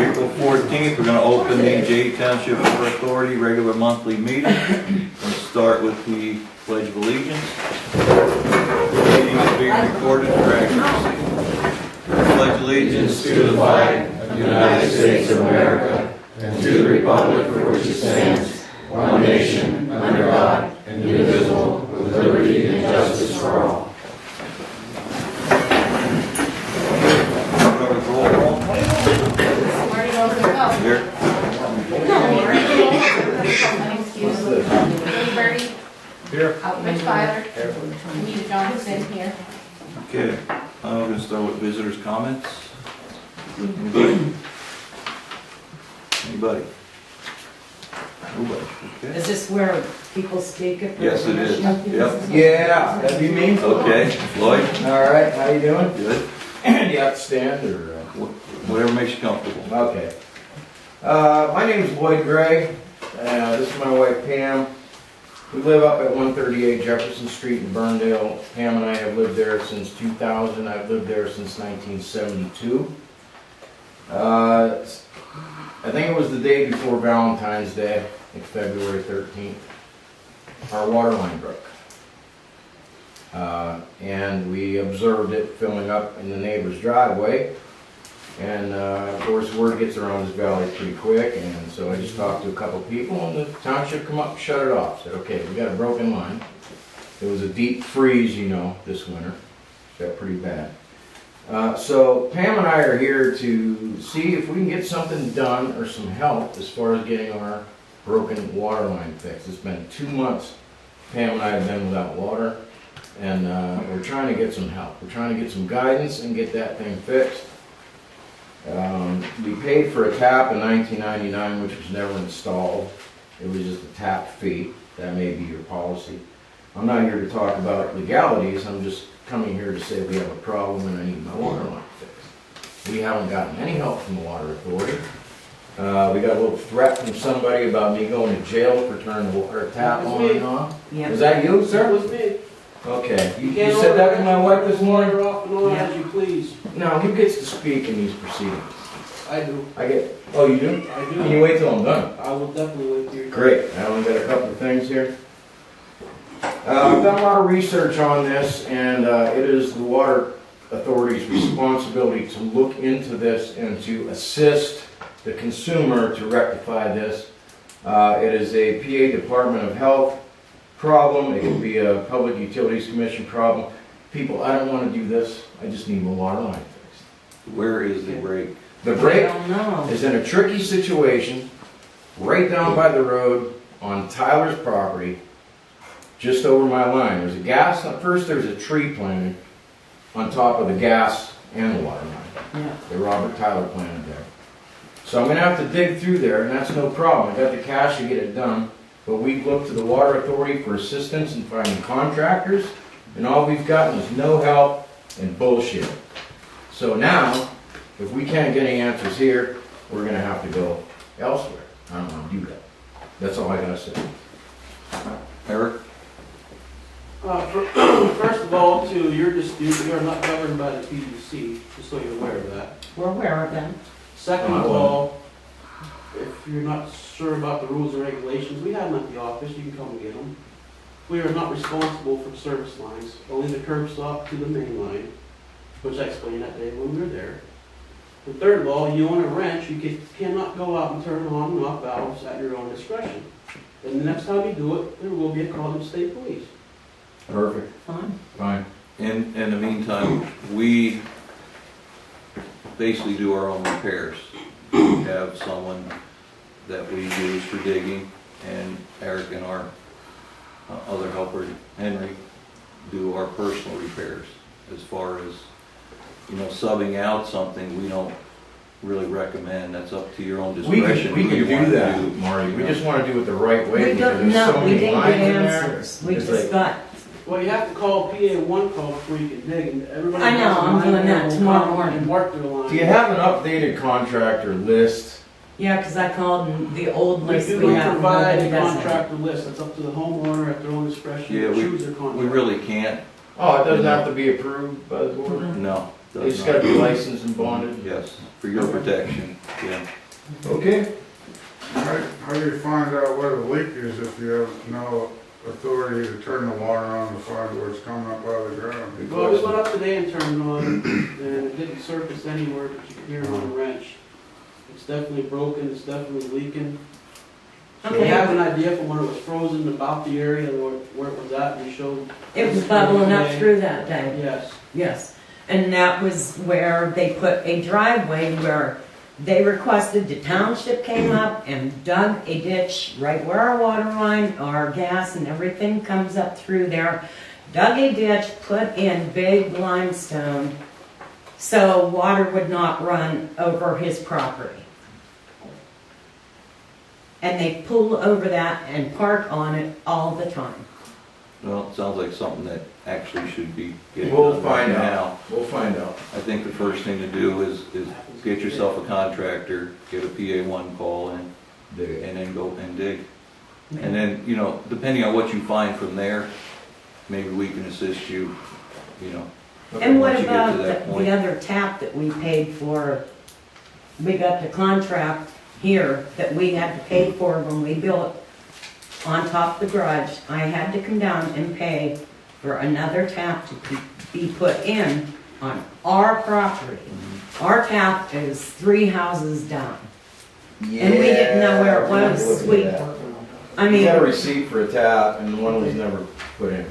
April 14th, we're gonna open the Township Water Authority regular monthly meeting. We'll start with the Pledge of Allegiance. The meeting is being recorded for accuracy. Pledge allegiance to the flag of the United States of America and to the republic for which it stands, one nation, under God, indivisible, with liberty and justice for all. Here. Here. Rich Filer. Anita Johnson here. Okay, I'm going to start with visitors' comments. Anybody? Anybody? Nobody, okay. Is this where people speak at? Yes, it is. Yep. Yeah, that'd be me. Okay, Lloyd? All right, how you doing? Good. Do you have to stand or? Whatever makes you comfortable. Okay. My name's Lloyd Gray. This is my wife Pam. We live up at 138 Jefferson Street in Burndale. Pam and I have lived there since 2000. I've lived there since 1972. I think it was the day before Valentine's Day, like February 13th. Our water line broke. And we observed it filling up in the neighbor's driveway. And of course, word gets around this valley pretty quick, and so I just talked to a couple people, and the township come up and shut it off. Said, okay, we got a broken line. It was a deep freeze, you know, this winter. Got pretty bad. So Pam and I are here to see if we can get something done or some help as far as getting our broken water line fixed. It's been 2 months Pam and I have been without water, and we're trying to get some help. We're trying to get some guidance and get that thing fixed. We paid for a tap in 1999, which was never installed. It was just a tap fee. That may be your policy. I'm not here to talk about legalities. I'm just coming here to say we have a problem and I need my water line fixed. We haven't gotten any help from the Water Authority. We got a little threat from somebody about me going to jail for turning the water tap on and off. Yeah. Was that you, sir? That was me. Okay. You said that to my wife this morning? Off and on as you please. Now, who gets to speak in these proceedings? I do. Oh, you do? I do. Can you wait till I'm done? I will definitely wait till you're done. Great. I only got a couple of things here. I've done a lot of research on this, and it is the Water Authority's responsibility to look into this and to assist the consumer to rectify this. It is a PA Department of Health problem. It can be a Public Utilities Commission problem. People, I don't want to do this. I just need my water line fixed. Where is the break? The break I don't know. is in a tricky situation right down by the road on Tyler's property, just over my line. There's a gas, first there's a tree planted on top of the gas and the water line. Yeah. The Robert Tyler planted there. So I'm gonna have to dig through there, and that's no problem. I got the cash to get it done, but we've looked to the Water Authority for assistance in finding contractors, and all we've gotten is no help and bullshit. So now, if we can't get any answers here, we're gonna have to go elsewhere. I don't wanna do that. That's all I gotta say. Eric? First of all, to your dispute, we are not governed by the PUC, just so you're aware of that. We're aware of them. Second of all, if you're not sure about the rules and regulations, we have them at the office. You can come and get them. We are not responsible for service lines, only the curb stop to the main line, which I explained that day when we were there. And third of all, you own a wrench, you cannot go out and turn on and off valves at your own discretion. And the next time you do it, there will be a call to the state police. Perfect. Fine. Fine. In the meantime, we basically do our own repairs. We have someone that we use for digging, and Eric and our other helper, Henry, do our personal repairs. As far as, you know, subbing out something, we don't really recommend. That's up to your own discretion. We who can you wanna do that, Marty. We just want to do it the right way. We don't, because there's so no, we many didn't get lines in there. answers. We It's just like- got, Well, you have to call PA one call before you can dig, and everybody. I know, has a I'm line doing that will tomorrow come morning. and mark their line. Do you have an updated contractor list? yeah, because I called and the old We list do we have, provide nobody a does it. contractor list. That's up to the homeowner at their own discretion Yeah, to choose their We contractor. really can't. Oh, it doesn't have to be approved by the board? Mhm. No. They just gotta be licensed and bonded. Yes, for your protection, yeah. Okay. How do you find out where the leak is if you have no authority to turn the water on to find where it's coming up out of the ground? Well, we went up today and turned it on, and it didn't surface anywhere, but you can hear it on a wrench. It's definitely broken, it's definitely leaking. So we Okay. have an idea from when it was frozen about the area where it was at, and we showed. It was bubbling up through that day. Yes. Yes, and that was where they put a driveway where they requested, the township came up and dug a ditch right where our water line, our gas and everything comes up through there. Dug a ditch, put in big limestone so water would not run over his property. And they pull over that and park on it all the time. Well, it sounds like something that actually should be getting We'll done right find now. out. We'll find out. I think the first thing to do is get yourself a contractor, get a PA1 call in, and then go and dig. And then, you know, depending on what you find from there, maybe we can assist you, you know. And what once you get about to that point. the other tap that we paid for? We got the contract here that we had to pay for when we built on top of the garage. I had to come down and pay for another tap to be put in on our property. Our tap is 3 houses down. And we didn't know where it was. I We got a mean, receipt for a tap and one was never put in.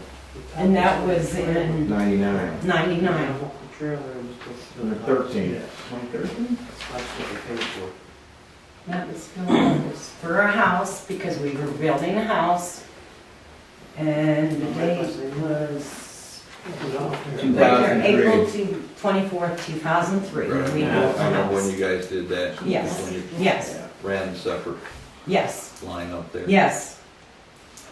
and that was in 99. 99. The trailer was supposed to. Number 13. 2013? That's what they paid for. That was for a house, because we were building a house. And the date was April 24th, 2003. Right. We built the I remember when house. you guys did that. Yes, When you yes, ran the separate yes, line up there. yes.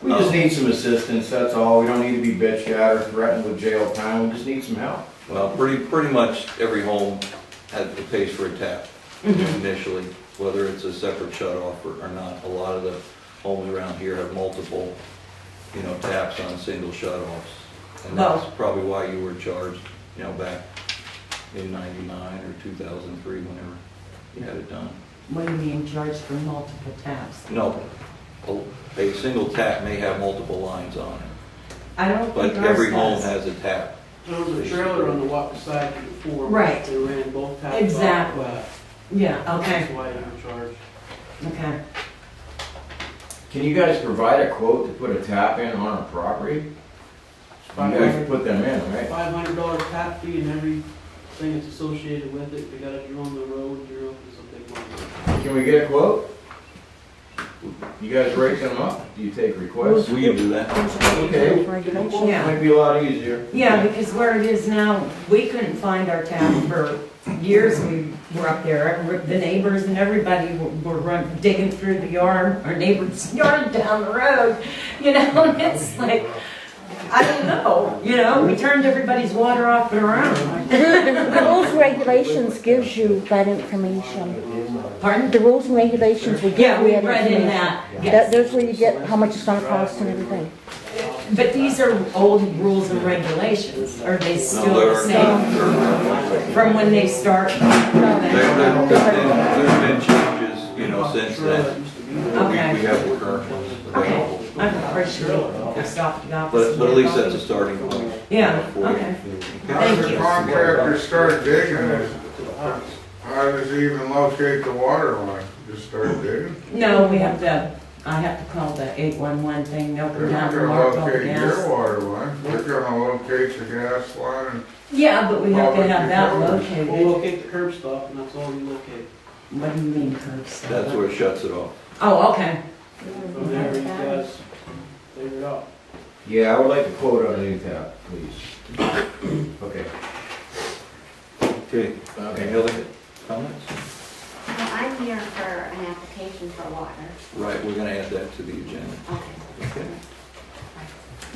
We just need some assistance, that's all. We don't need to be bitched at or threatened with jail time. We just need some help. Well, pretty much every home pays for a tap initially, whether it's a separate shut off or not. A lot of the homes around here have multiple, you know, taps on single shut offs. And that's probably why you were charged, you know, back in 99 or 2003, whenever you had it done. What do you mean charged for multiple taps? No, a single tap may have multiple lines on it, I don't but think ours every home does. has a tap. There was a trailer on the walk beside you before. Right. They ran both taps off Exactly. of that. Yeah, okay, That's why you were charged. okay. Can you guys provide a quote to put a tap in on a property? You guys put them in, right? $500 tap fee and everything that's associated with it. They gotta drill on the road, drill, it's a big money. Can we get a quote? You guys rate them up? Do you take requests? We can do that. Okay. Yeah. Might be a lot easier. Yeah, because where it is now, we couldn't find our tap for years. We were up there, the neighbors and everybody were digging through the yard, our neighbor's yard down the road, you know, and it's like, I don't know, you know, we turned everybody's water off and around. The rules and regulations gives you that information. Pardon? The rules and regulations will give Yeah, you we that read in information. that, yes. Those where you get how much it's gonna cost and everything. But these are old rules and regulations. Are they still No, the same there from when they start? There's been changes, you know, since then. Okay. We have the current ones available. Okay, I'm pretty sure they stopped the office. But at least that's a starting point. Yeah, for you. okay. How Thank does the you. contractor start digging? How does he even locate the water line? Just start digging? No, I have to call the 811 thing, they'll They're come not down and gonna mark all the locate your gas. water line. They're gonna locate the gas line. Yeah, but we have to have that We'll located. locate the curb stop and that's all we locate. What do you mean curb stop? That's where it shuts it off. Oh, okay. From there, you guys figure it out. Yeah, I would like a quote on a new tap, please. Okay. Okay, any other comments? Well, I'm here for an application for water. Right, we're gonna add that to the agenda. Okay. Okay.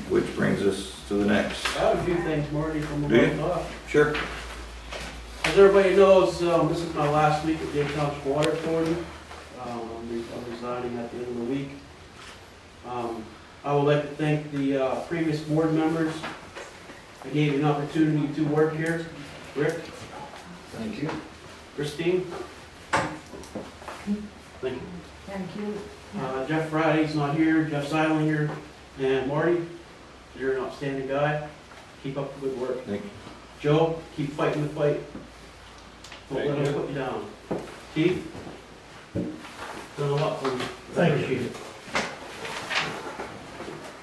Which brings us to the next. I have a few things, Marty, from Do you? the top. Sure. As everybody knows, this is my last week at the Township Water Authority. I'm resigning at the end of the week. I would like to thank the previous board members. I gave you an opportunity to work here. Rick, Thank you. Christine? Thank you. Thank you. Jeff Friday's not here, Jeff Seilinger, and Marty, you're an outstanding guy. Keep up the good work. Thank you. Joe, keep fighting the fight. Don't let them put you down. Keith? Done a lot for me. Thank you.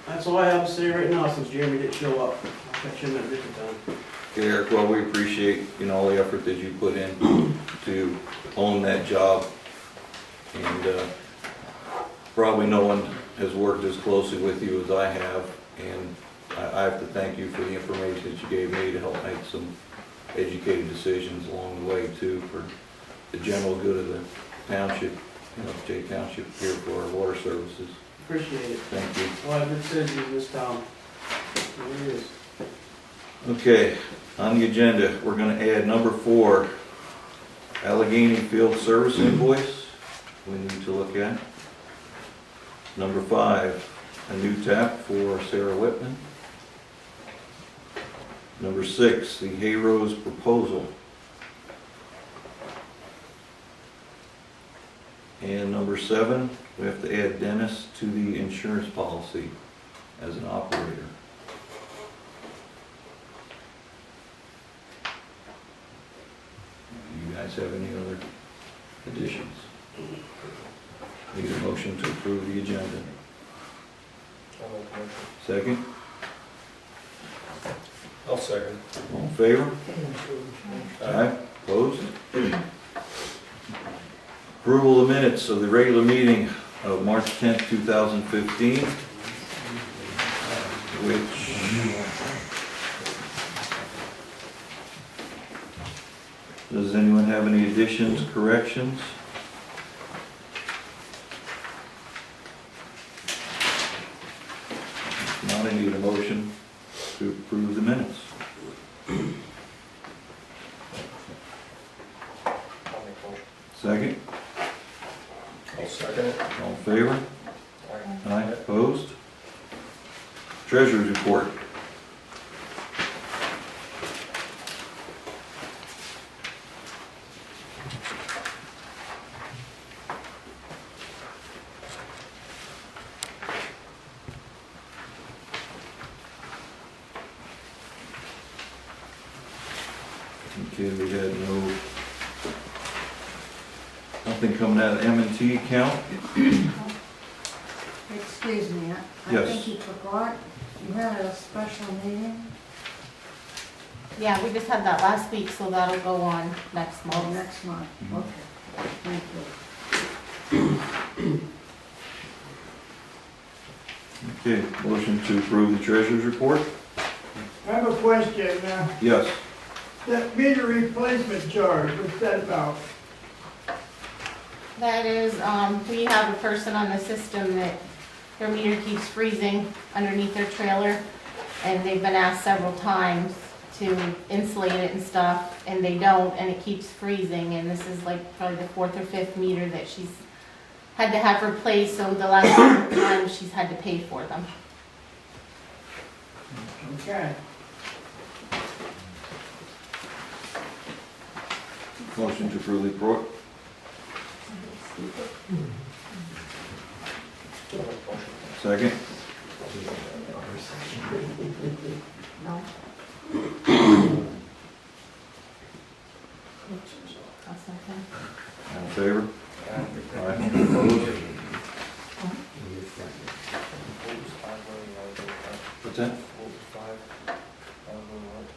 That's all I have to say right now since Jeremy didn't show up. I'll catch him at a different time. Okay, Eric, well, we appreciate, all the effort that you put in to own that job. And probably no one has worked as closely with you as I have. And I have to thank you for the information that you gave me to help make some educated decisions along the way too, for the general good of the township, Jay Township here for our water services. Appreciate it. Thank you. A lot of good citizens in this town. It really is. Okay, on the agenda, we're gonna add number 4, Allegheny Field Service invoice we need to look at. Number 5, a new tap for Sarah Whitman. Number 6, the Hay Rose proposal. And number 7, we have to add Dennis to the insurance policy as an operator. Do you guys have any other additions? Need a motion to approve the agenda. Second? I'll second. All in favor? Aye. Opposed? Approval of minutes of the regular meeting of March 10th, 2015, which does anyone have any additions, corrections? If not, I need a motion to approve the minutes. I'll make a motion. Second? I'll second it. All in favor? Aye. Aye. Opposed? Treasurer's report. Okay, we had nothing coming out of M&T account. Excuse me, I Yes. think you forgot, you had a special meeting Yeah, we just had that last week, so that'll go on next month. next month. Mhm. Okay, thank you. Okay, motion to approve the treasurer's report? I have a question, Yes. that meter replacement charge, what's that about? That is, we have a person on the system that their meter keeps freezing underneath their trailer, and they've been asked several times to insulate it and stuff, and they don't, and it keeps freezing, and this is like probably the 4th or 5th meter that she's had to have replaced, so the last time she's had to pay for them. Okay. Motion to approve the report? Second? No? That's okay. All in favor? Aye. Opposed? What's that?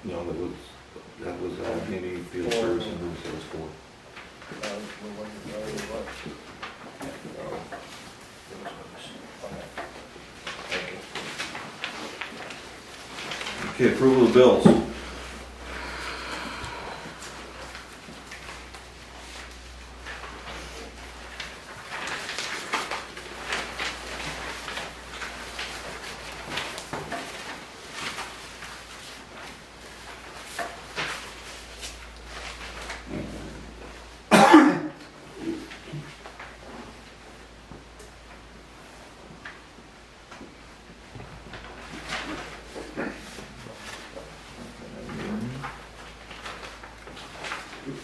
No, that was Allegheny Field Service and who that was for. Okay, approval of bills.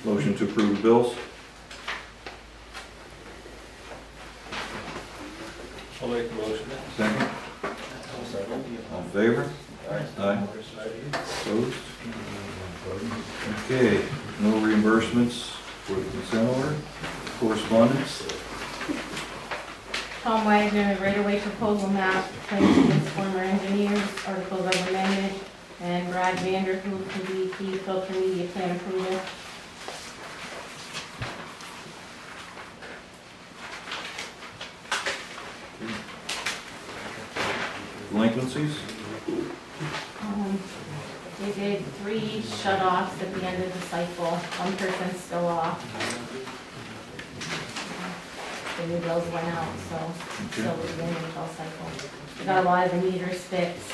Motion to approve the bills. I'll make the motion. Second. I'll second. All in favor? Aye. Opposed? Okay, no reimbursements for the consent order. Correspondence. Tom Wagner, right-of-way proposal map, claims against former engineers, articles as amended, and Brad Vanderhook for DEP filter media plan approval. Delinquencies. They did 3 shut-offs at the end of the cycle. One person's still off. The new bills went out, so still at the end of the bill cycle. We got a lot of the meters fixed.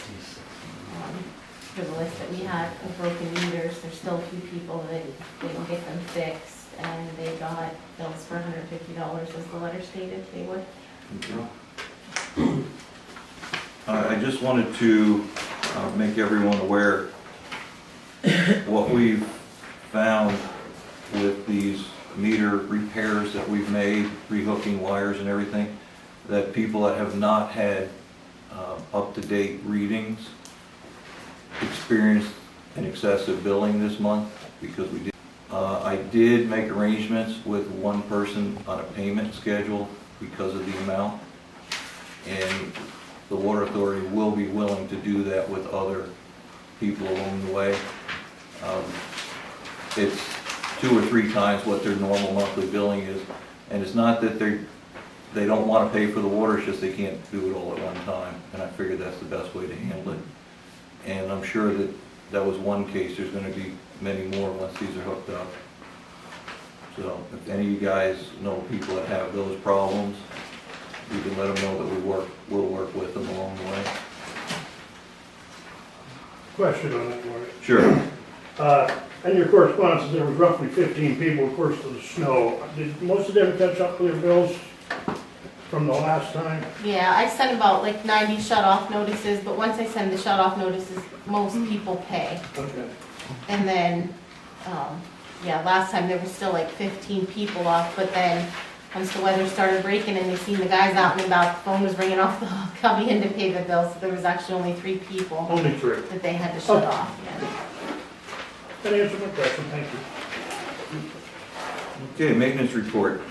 For the list that we had of broken meters, there's still a few people that didn't get them fixed, and they got bills for $150, as the letter stated they would. I just wanted to make everyone aware what we've found with these meter repairs that we've made, rehooking wires and everything, that people that have not had up-to-date readings experienced an excessive billing this month because we did. I did make arrangements with one person on a payment schedule because of the amount, and the Water Authority will be willing to do that with other people along the way. It's 2 or 3 times what their normal monthly billing is, and it's not that they don't want to pay for the water, it's just they can't do it all at one time, and I figured that's the best way to handle it. And I'm sure that was one case. There's going to be many more once these are hooked up. So if any of you guys know people that have those problems, you can let them know that we'll work with them along the way. Question on that, Marty. Sure. In your correspondence, there was roughly 15 people, of course, of the snow. Did most of them catch up with their bills from the last time? Yeah, I sent about like 90 shut-off notices, but once I send the shut-off notices, most people pay. Okay. And then, yeah, last time there was still like 15 people off, but then once the weather started breaking and they seen the guys out and about, the phone was ringing off the hook, coming in to pay the bill, so there was actually only 3 people Only 3. that they had to shut off, yeah. That answered my question, thank you. Okay, maintenance report.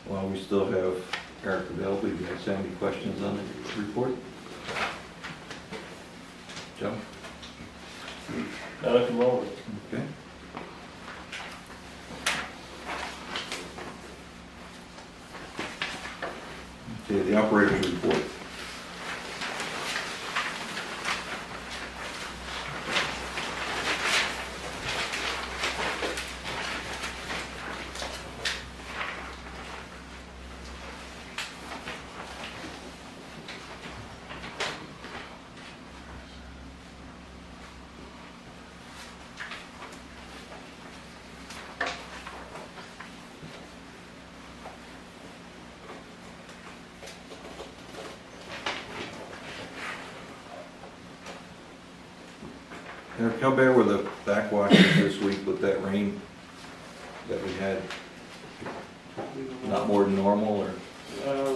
While we still have Eric available, you guys have any questions on the report? Joe? Not at the moment. Okay. Okay, the operator's report. Eric, how bad were the backwashes this week with that rain that we had? Not more than normal, or?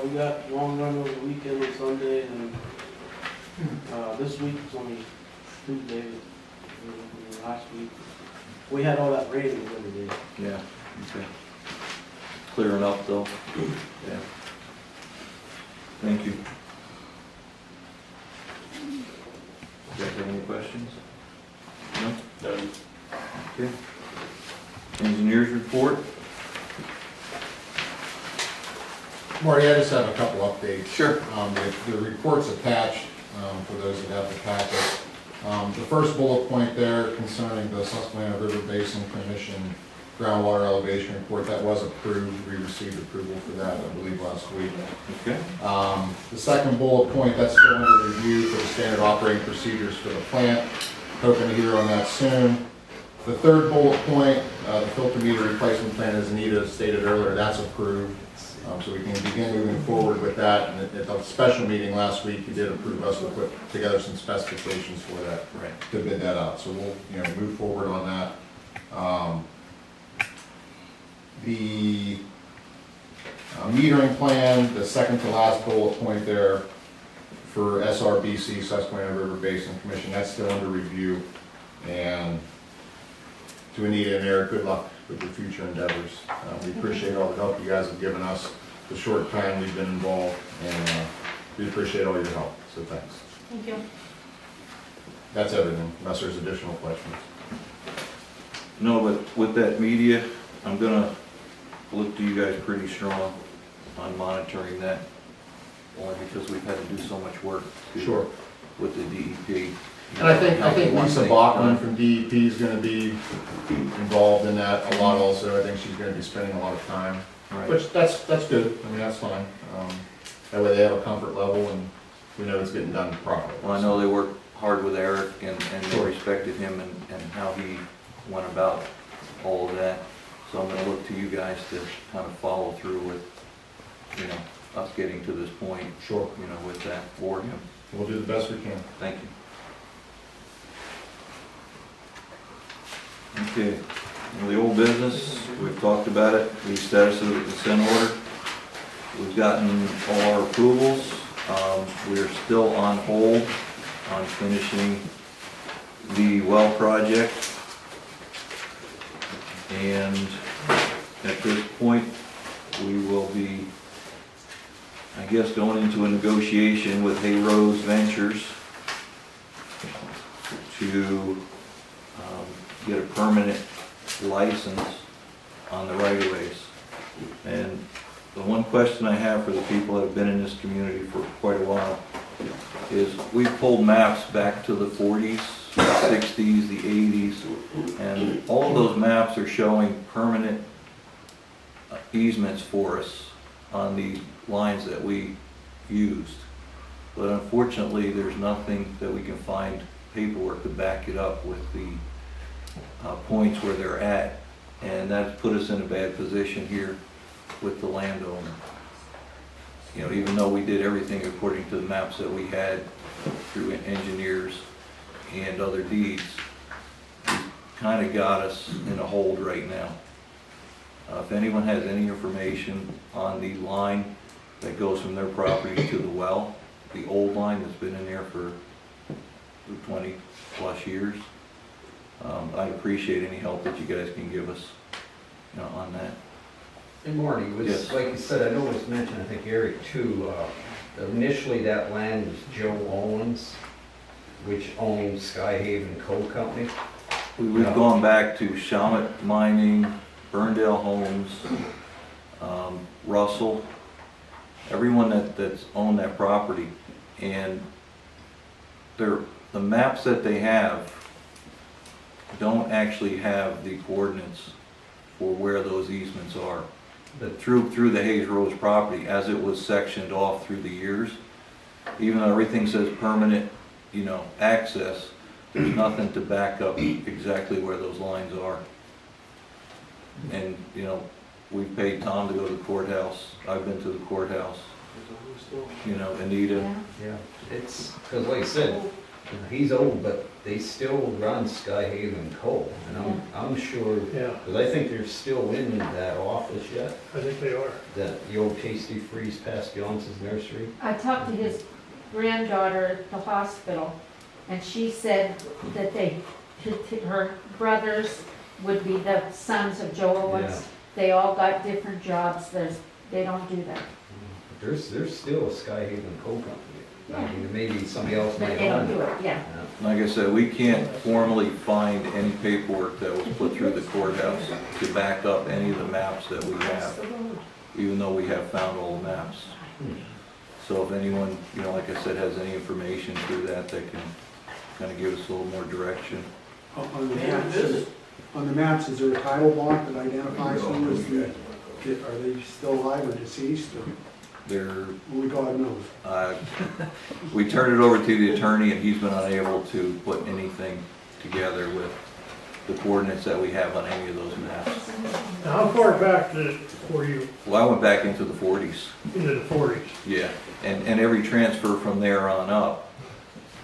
We got long run over the weekend on Sunday, and this week was only Tuesday, last week. We had all that rain the other day. Yeah, okay. Clearing up though? Yeah. Thank you. You guys have any questions? No? None. Okay. Engineers report? Marty, I just have a couple updates. Sure. The report's attached for those that have the packet. The first bullet point there concerning the Susquehanna River Basin Commission groundwater elevation report, that was approved. We received approval for that, I believe, last week. Okay. The second bullet point, that's still under review for the standard operating procedures for the plant. Hoping to hear on that soon. The third bullet point, the filter meter replacement plan, as Anita stated earlier, that's approved. So we can begin moving forward with that. And at the special meeting last week, you did approve us to put together some specifications for that, Right. to bid that out. So we'll, move forward on that. The metering plan, the second to last bullet point there for SRBC, Susquehanna River Basin Commission, that's still under review. And to Anita and Eric, good luck with your future endeavors. We appreciate all the help you guys have given us the short time we've been involved, and we appreciate all your help, so thanks. Thank you. That's everything, unless there's additional questions. No, but with that media, I'm gonna look to you guys pretty strong on monitoring that, only because we've had to do so much work Sure. with the DEP. And I think Lisa Bachman from DEP is gonna be involved in that a lot also. I think she's gonna be spending a lot of time, Right. which that's good. I mean, that's fine. That way they have a comfort level and we know it's getting done properly. Well, I know they worked hard with Eric and they Sure. respected him and how he went about all of that. So I'm gonna look to you guys to kind of follow through with, us getting to this point, Sure. with that for him. We'll do the best we can. Thank you. Okay, well, the old business, we've talked about it, the status of the consent order. We've gotten all our approvals. We're still on hold on finishing the well project. And at this point, we will be, I guess, going into a negotiation with Hay Rose Ventures to get a permanent license on the right-of-ways. And the one question I have for the people that have been in this community for quite a while is we've pulled maps back to the 40s, the 60s, the 80s, and all of those maps are showing permanent easements for us on the lines that we used. But unfortunately, there's nothing that we can find paperwork to back it up with the points where they're at, and that's put us in a bad position here with the landowner. Even though we did everything according to the maps that we had through engineers and other deeds, kind of got us in a hold right now. If anyone has any information on the line that goes from their property to the well, the old line that's been in there for 20 plus years, I'd appreciate any help that you guys can give us, on that. Hey Marty, was, Yes. like you said, I know it was mentioned, I think Eric too, initially that land was Joe Owens, which owns Skyhaven Coal Company. We've gone back to Shawmut Mining, Burndale Homes, Russell, everyone that's owned that property. And the maps that they have don't actually have the coordinates for where those easements are. Through the Hayes Rose property, as it was sectioned off through the years, even though everything says permanent, access, there's nothing to back up exactly where those lines are. And, we've paid Tom to go to the courthouse. I've been to the courthouse. Anita. Yeah, it's, because like I said, he's old, but they still run Skyhaven Coal, and I'm sure, Yeah, because I think they're still in that office yet, I think they are. the old Tasty Freeze past Johnson's nursery. I talked to his granddaughter at the hospital, and she said that her brothers would be the sons of Joe Owens. Yeah. They all got different jobs, they don't do that. There's still a Skyhaven Coal Company. I mean, maybe somebody else But might they don't own do it. it, yeah. Like I said, we can't formally find any paperwork that was put through the courthouse to back up any of the maps that we have, even though we have found all the maps. So if anyone, like I said, has any information through that can kind of give us a little more direction. On the maps, On the maps, is there a title block that identifies who is the, are they still alive or deceased, or They're, only God knows? we turned it over to the attorney and he's been unable to put anything together with the coordinates that we have on any of those maps. Now, how far back were you Well, I went back into the 40s, into the 40s? yeah, and every transfer from there on up.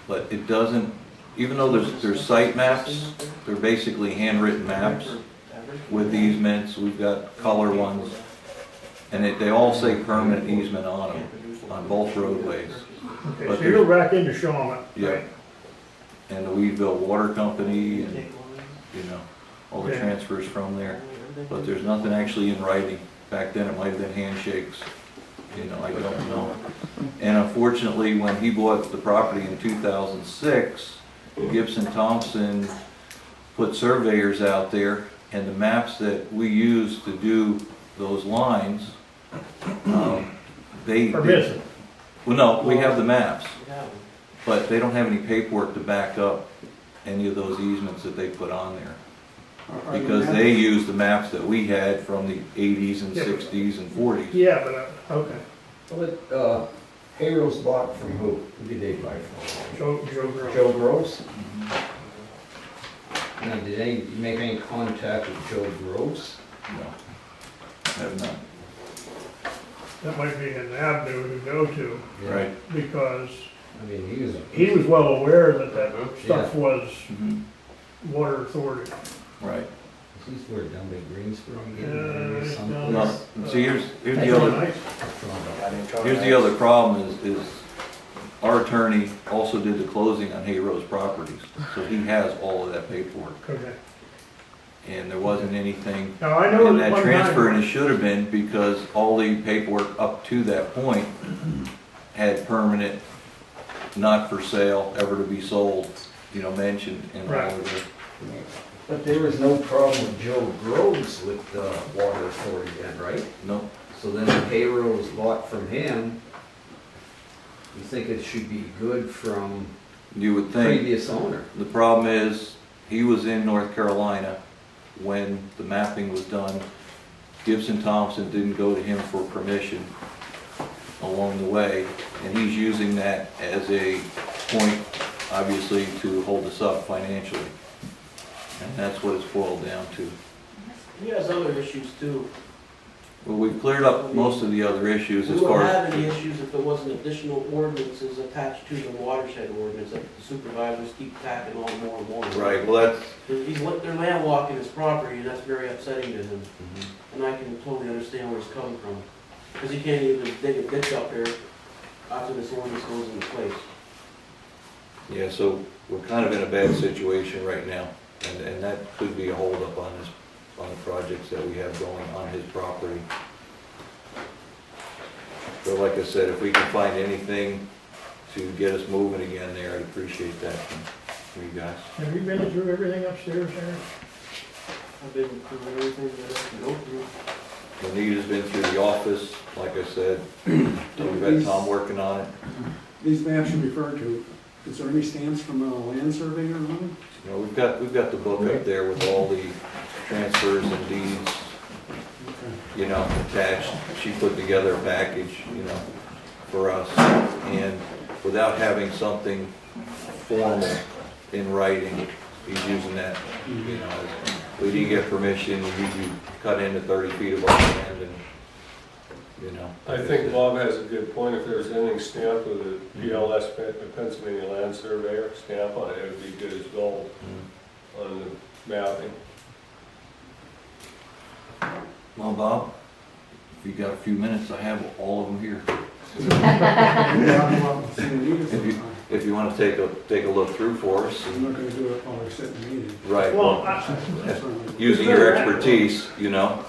But it doesn't, even though there's site maps, they're basically handwritten maps with easements. We've got color ones, and they all say permanent easement on them, on both roadways. Okay, But so you're back into Shawmut, Yeah. right? And the Weedville Water Company, and, you know, all the Okay. transfers from there. But there's nothing actually in writing. Back then, it might have been handshakes, you know, I don't know. And unfortunately, when he bought the property in 2006, Gibson Thompson put surveyors out there, and the maps that we use to do those lines, they... Are missing. Well, no, we have the maps, but they don't have any paperwork to back up any of those easements that they put on there. Are the Because maps- they used the maps that we had from the 80s and Yeah. 60s and 40s. Yeah, but, okay. Well, Hayros bought from who? Who did they buy from? Joe Gross. Joe Gross? Now, did they make any contact with Joe Gross? No, have not. That might be an avenue to go to, Right. because I mean, he was well aware that that stuff was Mhm. Water Authority. Right. He's where down by Greensboro again, or Yeah, someplace. No, see, here's That's the really other, nice. here's the other problem is our attorney also did the closing on Hayros properties. So he has all of that paperwork. Okay. And there wasn't anything Now, I know in that that one transfer, and time, it should have been, because all the paperwork up to that point had permanent, not for sale, ever to be sold, you know, mentioned in all Right. of the... But there was no problem with Joe Groves with the Water Authority then, right? No, So then the Hayros bought from him. You think it should be good from you would think. previous owner? The problem is, he was in North Carolina when the mapping was done. Gibson Thompson didn't go to him for permission along the way, and he's using that as a point, obviously, to hold us up financially. And that's what it's boiled down to. He has other issues too. Well, we've cleared up most of the other issues We as wouldn't far have as... any issues if there wasn't additional ordinances attached to the watershed ordinance that the supervisors keep tacking on more and more. Right, well, that's... They're landlocking his property, and that's very upsetting to him. Mhm. And I can totally understand where he's coming from. Because he can't even dig a ditch up there after this ordinance goes into place. Yeah, so we're kind of in a bad situation right now, and that could be a holdup on this, on the projects that we have going on his property. But like I said, if we can find anything to get us moving again there, I'd appreciate that from you guys. have you been through everything upstairs, Aaron? I've been through everything that I can go through. Anita's been through the office, like I said, we've got Tom working on it. These maps you referred to, is there any stamps from a land surveyor on them? You know, we've got the book up there with all the transfers and deeds, Okay. you know, attached. She put together a package, you know, for us. And without having something formal in writing, he's using that, you know, we didn't get permission, we usually cut into 30 feet of our land and, you know. I think Bob has a good point. If there's anything stamped with a PLS, Pennsylvania Land Surveyor stamp on it, it would be good as gold Mm. on the mapping. Well, Bob, if you got a few minutes, I have all of them here. If you want to take a look through for us. I'm not gonna do it while I sit in the meeting. Right, Well, using your expertise, you know.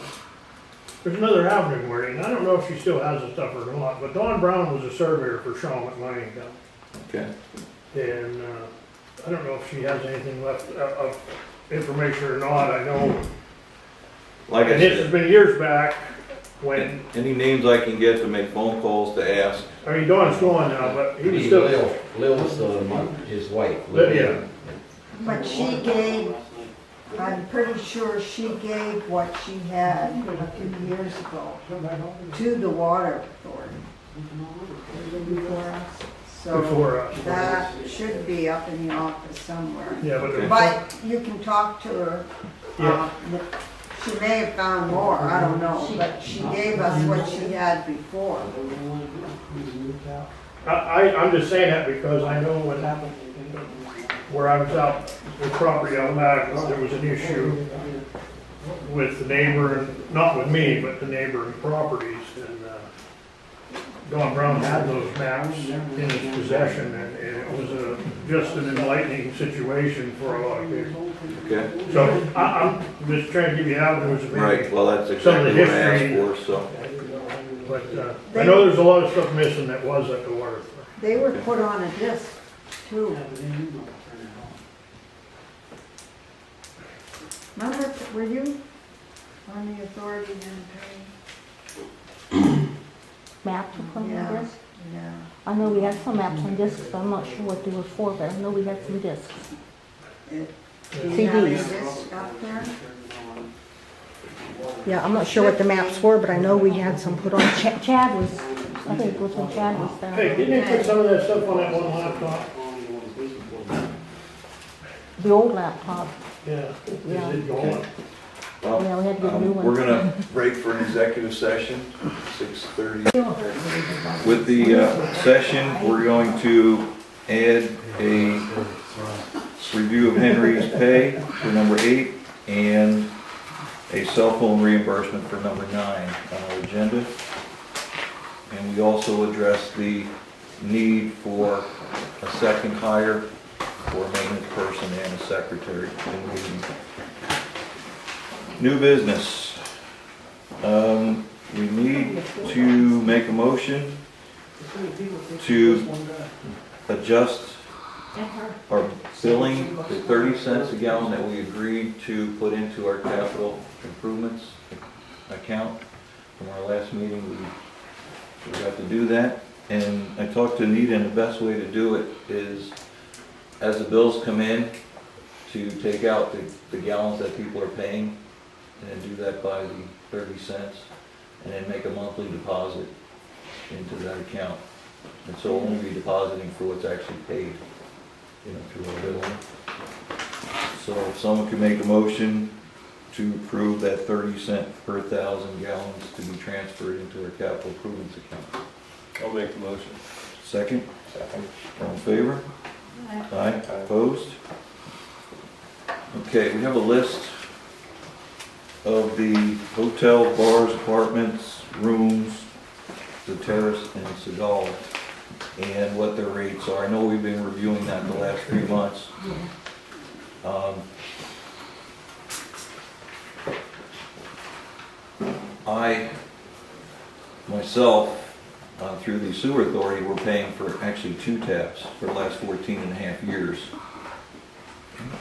there's another avenue, Marty, and I don't know if she still has the stuff or not, but Dawn Brown was a surveyor for Shawmut Mining Company. Okay. And, I don't know if she has anything left of information or not, I know. Like I And it's said, been years back when, any names I can get to make phone calls to ask. I mean, Dawn's gone now, but he was still, Lil was his wife. Yeah. But she gave I'm pretty sure she gave what she had a few years ago to the water authority. Before us. Before us. So that should be up in the office somewhere. Yeah, but But you can talk to her. Yeah. She may have found more, I don't know, but she gave us what she had before. I'm just saying that because I know what happened where I was out with property out back, there was an issue with the neighbor, not with me, but the neighboring properties, and Don Brown had those maps in his possession, and it was just an enlightening situation for a lot of people. Okay, So I'm just trying to give you avenues of right, well, that's some of the exactly what I asked history, for, so. but I know there's a lot of stuff missing that was at the water. They were put on a disc too. Remember, were you on the authority then, Maps were put on Yeah. discs? Yeah. I know we had some maps on discs, but I'm not sure what they were for, but I know we had some discs. Do you have any CDs. disc up there? Yeah, I'm not sure what the maps were, but I know we had some put on. Chad was, I think it was when Chad was Hey, there. didn't they put some of that stuff on that one laptop? The old laptop, Yeah. Yeah. Is it going? Well, yeah, we had to get a new one. we're gonna break for an executive session, 6:30. With the session, we're going to add a review of Henry's pay for number 8 and a cell phone reimbursement for number 9 on our agenda. And we also address the need for a second hire for a maintenance person and a secretary in the meeting. New business. We need to make a motion to adjust our billing to 30 cents a gallon that we agreed to put into our capital improvements account from our last meeting. We got to do that, and I talked to Anita, and the best way to do it is as the bills come in, to take out the gallons that people are paying, and then do that by the 30 cents, and then make a monthly deposit into that account. And so we'll only be depositing for what's actually paid, through our billing. So if someone could make a motion to approve that 30 cent per 1,000 gallons to be transferred into our capital improvements account. I'll make the motion. Second? All in favor? Aye. Opposed? Okay, we have a list of the hotel, bars, apartments, rooms, the Terrace and Segal, and what their rates are. I know we've been reviewing that the last few months. I, myself, through the sewer authority, we're paying for actually 2 taps for the last 14 and a half years,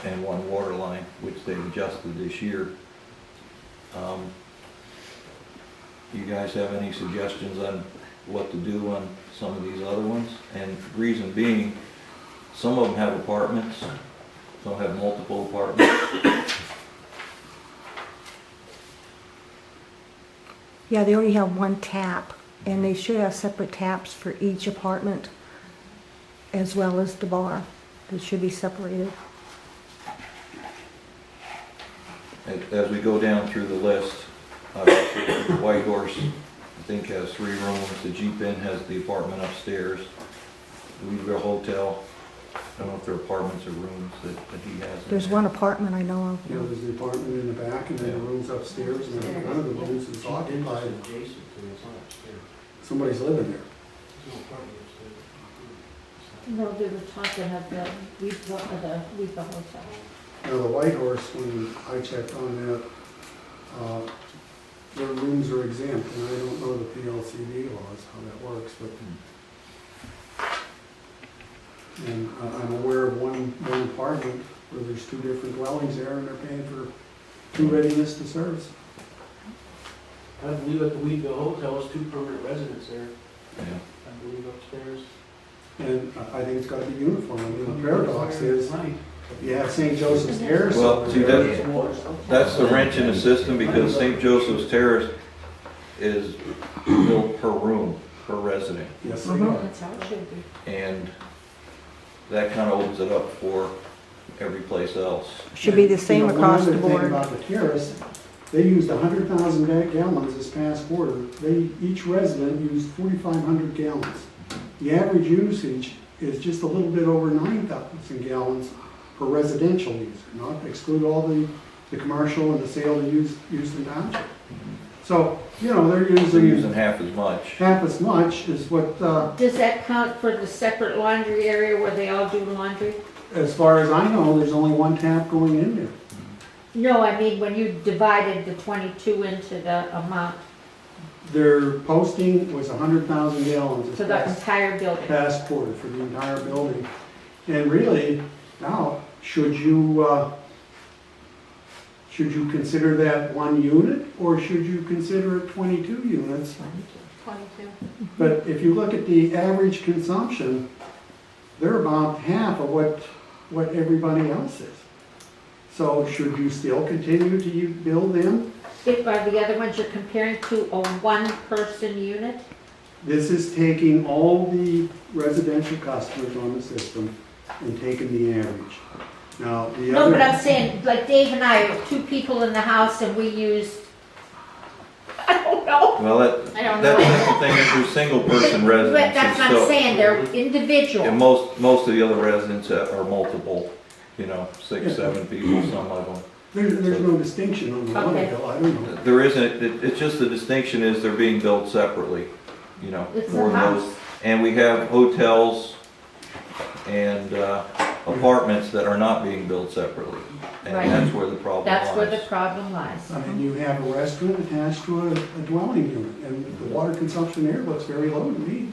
and 1 water line, which they've adjusted this year. You guys have any suggestions on what to do on some of these other ones? And reason being, some of them have apartments, some have multiple apartments. Yeah, they only have 1 tap, and they should have separate taps for each apartment as well as the bar. They should be separated. As we go down through the list, White Horse, I think, has 3 rooms. The Jeep Inn has the apartment upstairs. Weaver Hotel, I don't know if they're apartments or rooms that he has. in There's there. 1 apartment I know of. You know, there's the apartment in the back and then the rooms upstairs, and then one of the rooms is occupied. Somebody's living there. No, they were talking of the Weaver Hotel. Now, the White Horse, when I checked on that, their rooms are exempt, and I don't know the PLCD laws, how that works, but. And I'm aware of one apartment where there's 2 different dwellings there, and they're paying for 2 readiness to service. I believe at the Weedville Hotel is 2 permanent residents there, Yeah. I believe upstairs. And I think it's gotta be uniform. I mean, the paradox is, Right. You have St. Joseph's Terrace. Well, over see, there. that's the wrench in the system, because St. Joseph's Terrace is built per room, per resident. Yes, they are. That's how it should be. And that kind of opens it up for every place else. Should be the same You know, across the One other thing board. about the terrace, they used 100,000 gallons this past quarter. Each resident used 4,500 gallons. The average usage is just a little bit over 9,000 gallons per residential user, not exclude all the commercial and the sale to Houston Township. So, you know, they're They're using using half as much. half as much as what, Does that count for the separate laundry area where they all do laundry? as far as I know, there's only one tap going in there. No, I mean, when you divided the 22 into the amount Their posting was 100,000 gallons for this the entire building. past quarter for the entire building. And really, now, should you consider that one unit, or should you consider it 22 units? 22. But if you look at the average consumption, they're about half of what everybody else is. So should you still continue to build them? If are the other ones you're comparing to a one-person unit? This is taking all the residential customers on the system and taking the average. Now, the No, other. but I'm saying, like Dave and I, are 2 people in the house and we used, I don't know. Well, I don't that's know. the thing, is through single-person But residences. that's what I'm so- saying, they're And individual. most of the other residents are multiple, 6, 7 people, some of them. There's no distinction on the water Okay. bill, I don't know. There isn't, it's just the distinction is they're being billed separately, It's for a house. those. And we have hotels and apartments that are not being billed separately. And Right. that's where the problem lies. That's where the problem lies. I mean, you have a restaurant attached to a dwelling unit, and the water consumption there looks very low to me.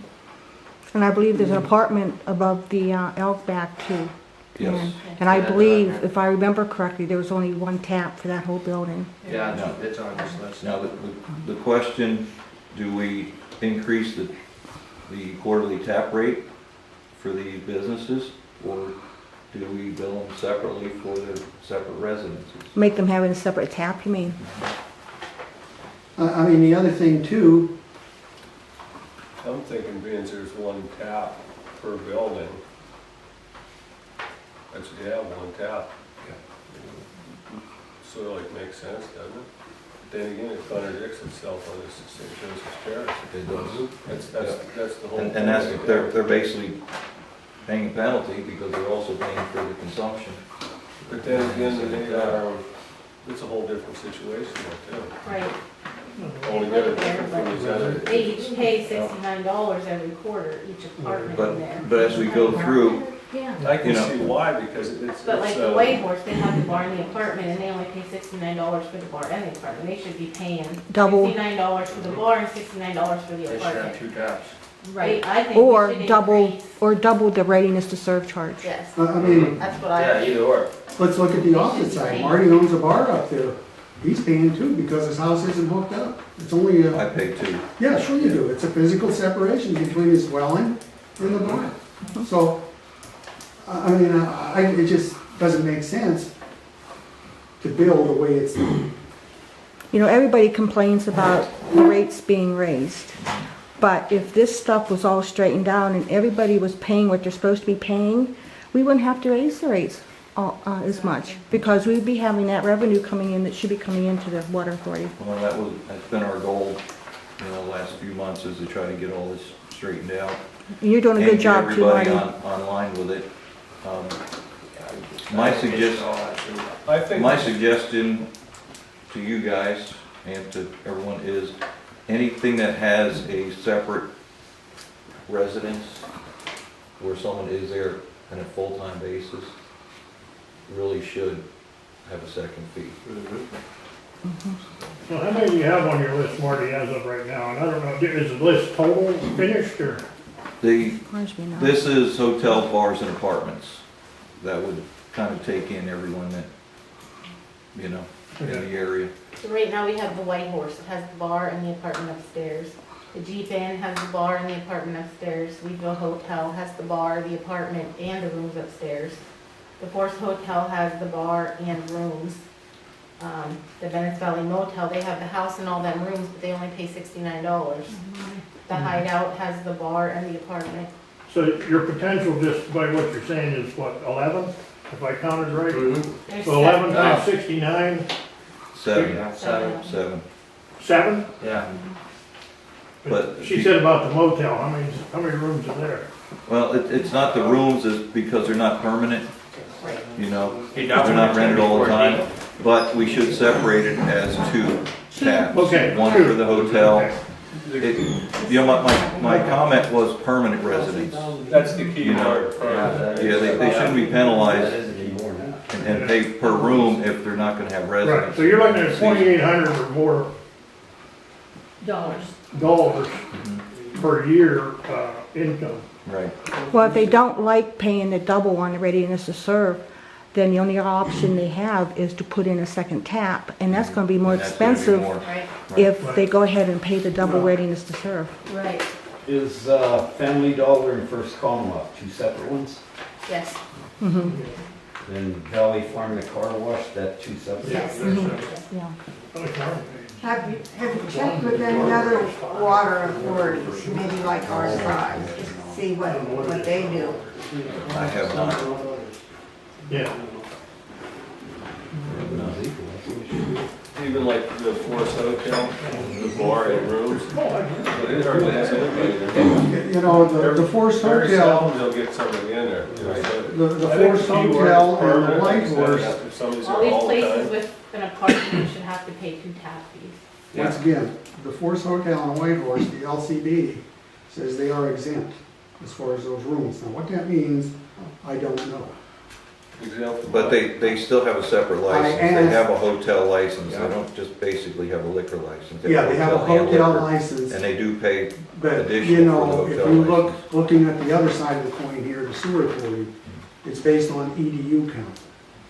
And I believe there's an apartment above the elk back too. Yes. And I believe, if I remember correctly, there was only one tap for that whole building. Yeah, it's on this list. Now, the question, do we increase the quarterly tap rate for the businesses, or do we bill them separately for their separate residences? Make them have a separate tap, you mean? I mean, the other thing too, I'm thinking being there's one tap per building. That's, one tap. Sort of like makes sense, doesn't it? But then again, it contradicts itself on this St. Joseph's Terrace. It does. That's the whole. And that's, they're basically paying a penalty because they're also paying for the consumption. But then again, it's a whole different situation there too. Right. Altogether different from these other. They each pay $69 every quarter, each apartment in there. But as we go through, Yeah. I can You know. see why, because it's. But like the White Horse, they have the bar in the apartment and they only pay $69 for the bar and the apartment. They should be paying Double. $69 for the bar and $69 for the apartment. 2 taps. Right, I think we Or should double, increase- or double the readiness to serve charge. Yes, I mean, that's what I. either or. let's look at the opposite side. Marty owns a bar up there. He's paying too because his house isn't hooked up. It's only I a, pay 2. yeah, sure you do. It's a physical separation between his dwelling and the bar. So, I mean, it just doesn't make sense to bill the way it's done. You know, everybody complains about the rates being raised. But if this stuff was all straightened out and everybody was paying what they're supposed to be paying, we wouldn't have to raise the rates as much. Because we'd be having that revenue coming in that should be coming into the water authority. Well, that's been our goal, the last few months, is to try to get all this straightened out. And you're doing a good job too, And get Marty. everybody online with it. I think. My suggestion to you guys and to everyone is anything that has a separate residence where someone is there on a full-time basis really should have a second fee. So how many do you have on your list, Marty, as of right now? And I don't know, is the list total finished or? Surprised me not. This is hotels, bars, and apartments. That would kind of take in everyone that, in the area. So right now we have the White Horse, it has the bar and the apartment upstairs. The Jeep Inn has the bar and the apartment upstairs. Weeville Hotel has the bar, the apartment, and the rooms upstairs. The Forest Hotel has the bar and rooms. The Venice Valley Motel, they have the house and all them rooms, but they only pay $69. The Hideout has the bar and the apartment. So your potential, just by what you're saying, is what, 11, if I counted right? There's So 11 seven. times 69, 7, Seven. 7. 7? Yeah. But She said about the motel, how many rooms are there? Well, it's not the rooms, it's because they're not permanent, Right. you know, they're not rented all the time. But we should separate it as 2 tabs. Okay. One for the hotel. You know, my comment was permanent residents. That's the key You know, part. Yeah, they shouldn't be penalized and pay per room if they're not gonna have Right, residents. so you're looking at 2,800 or more dollars. dollars per year income. Right. Well, if they don't like paying the double on the readiness to serve, then the only option they have is to put in a second tap, and that's gonna be more And that's gonna be expensive more. Right, if they go ahead and pay the double readiness to serve. right, Is Family Dollar and First Commonwealth 2 separate ones? yes, Then Valley Farm and Car Wash, that 2 separate? yes. Yeah. Have you checked with any other water authorities, maybe like our size, just to see what they do? I have not. Yeah. Even like the Forest Hotel, the bar and rooms, it hardly has anybody there. You know, the Forest Very Hotel, seldom they'll get somebody in there. You know, so the I think Forest if you were Hotel and the permanent, White like I said, Horse, if somebody's All there these all the places time. with an apartment, you should have to pay 2 tap fees. once again, the Forest Hotel and White Horse, the LCD, says they are exempt as far as those rooms. Now, what that means, I don't know. Example. But they still have a separate license. They asked- have a hotel license. They don't just basically have a liquor license. Yeah, they have a and hotel liquor. license, And they do pay but, additional you for know, the if hotel you license. looking at the other side of the coin here, the sewer authority, it's based on EDU count.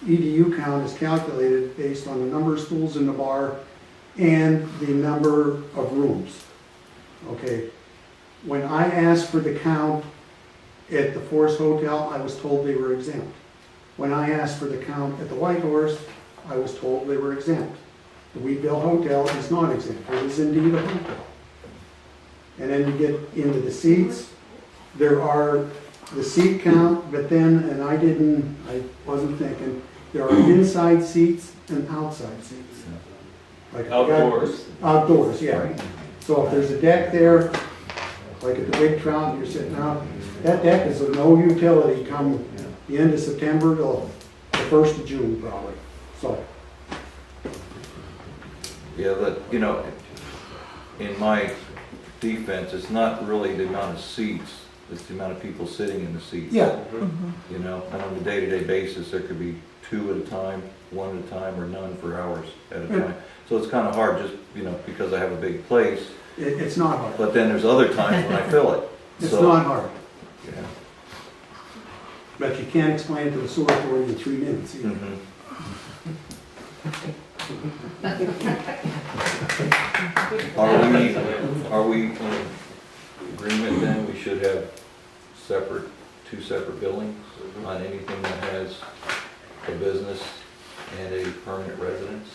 EDU count is calculated based on the number of stools in the bar and the number of rooms. Okay, when I asked for the count at the Forest Hotel, I was told they were exempt. When I asked for the count at the White Horse, I was told they were exempt. The Wheatville Hotel is not exempt, it is indeed a hotel. And then you get into the seats, there are the seat count, but then, and I wasn't thinking, there are inside seats and outside seats. Like if you got- Outdoors. Outdoors, yeah. So if there's a deck there, like at the Big Trout, you're sitting out, that deck is of no utility come the end of September till the 1st of June probably, so. Yeah, but, you know, in my defense, it's not really the amount of seats, it's the amount of people sitting in the seats. Yeah, You know, and on a day-to-day basis, there could be 2 at a time, 1 at a time, or none for hours at a time. So it's kind of hard just, you know, because I have a big place, it's not hard. but then there's other times when I fill it. It's So, not hard, yeah. but you can't explain it to the sewer authority in 3 minutes either. Mhm. Are we in agreement then, we should have separate, 2 separate billings on anything that has a business and a permanent residence?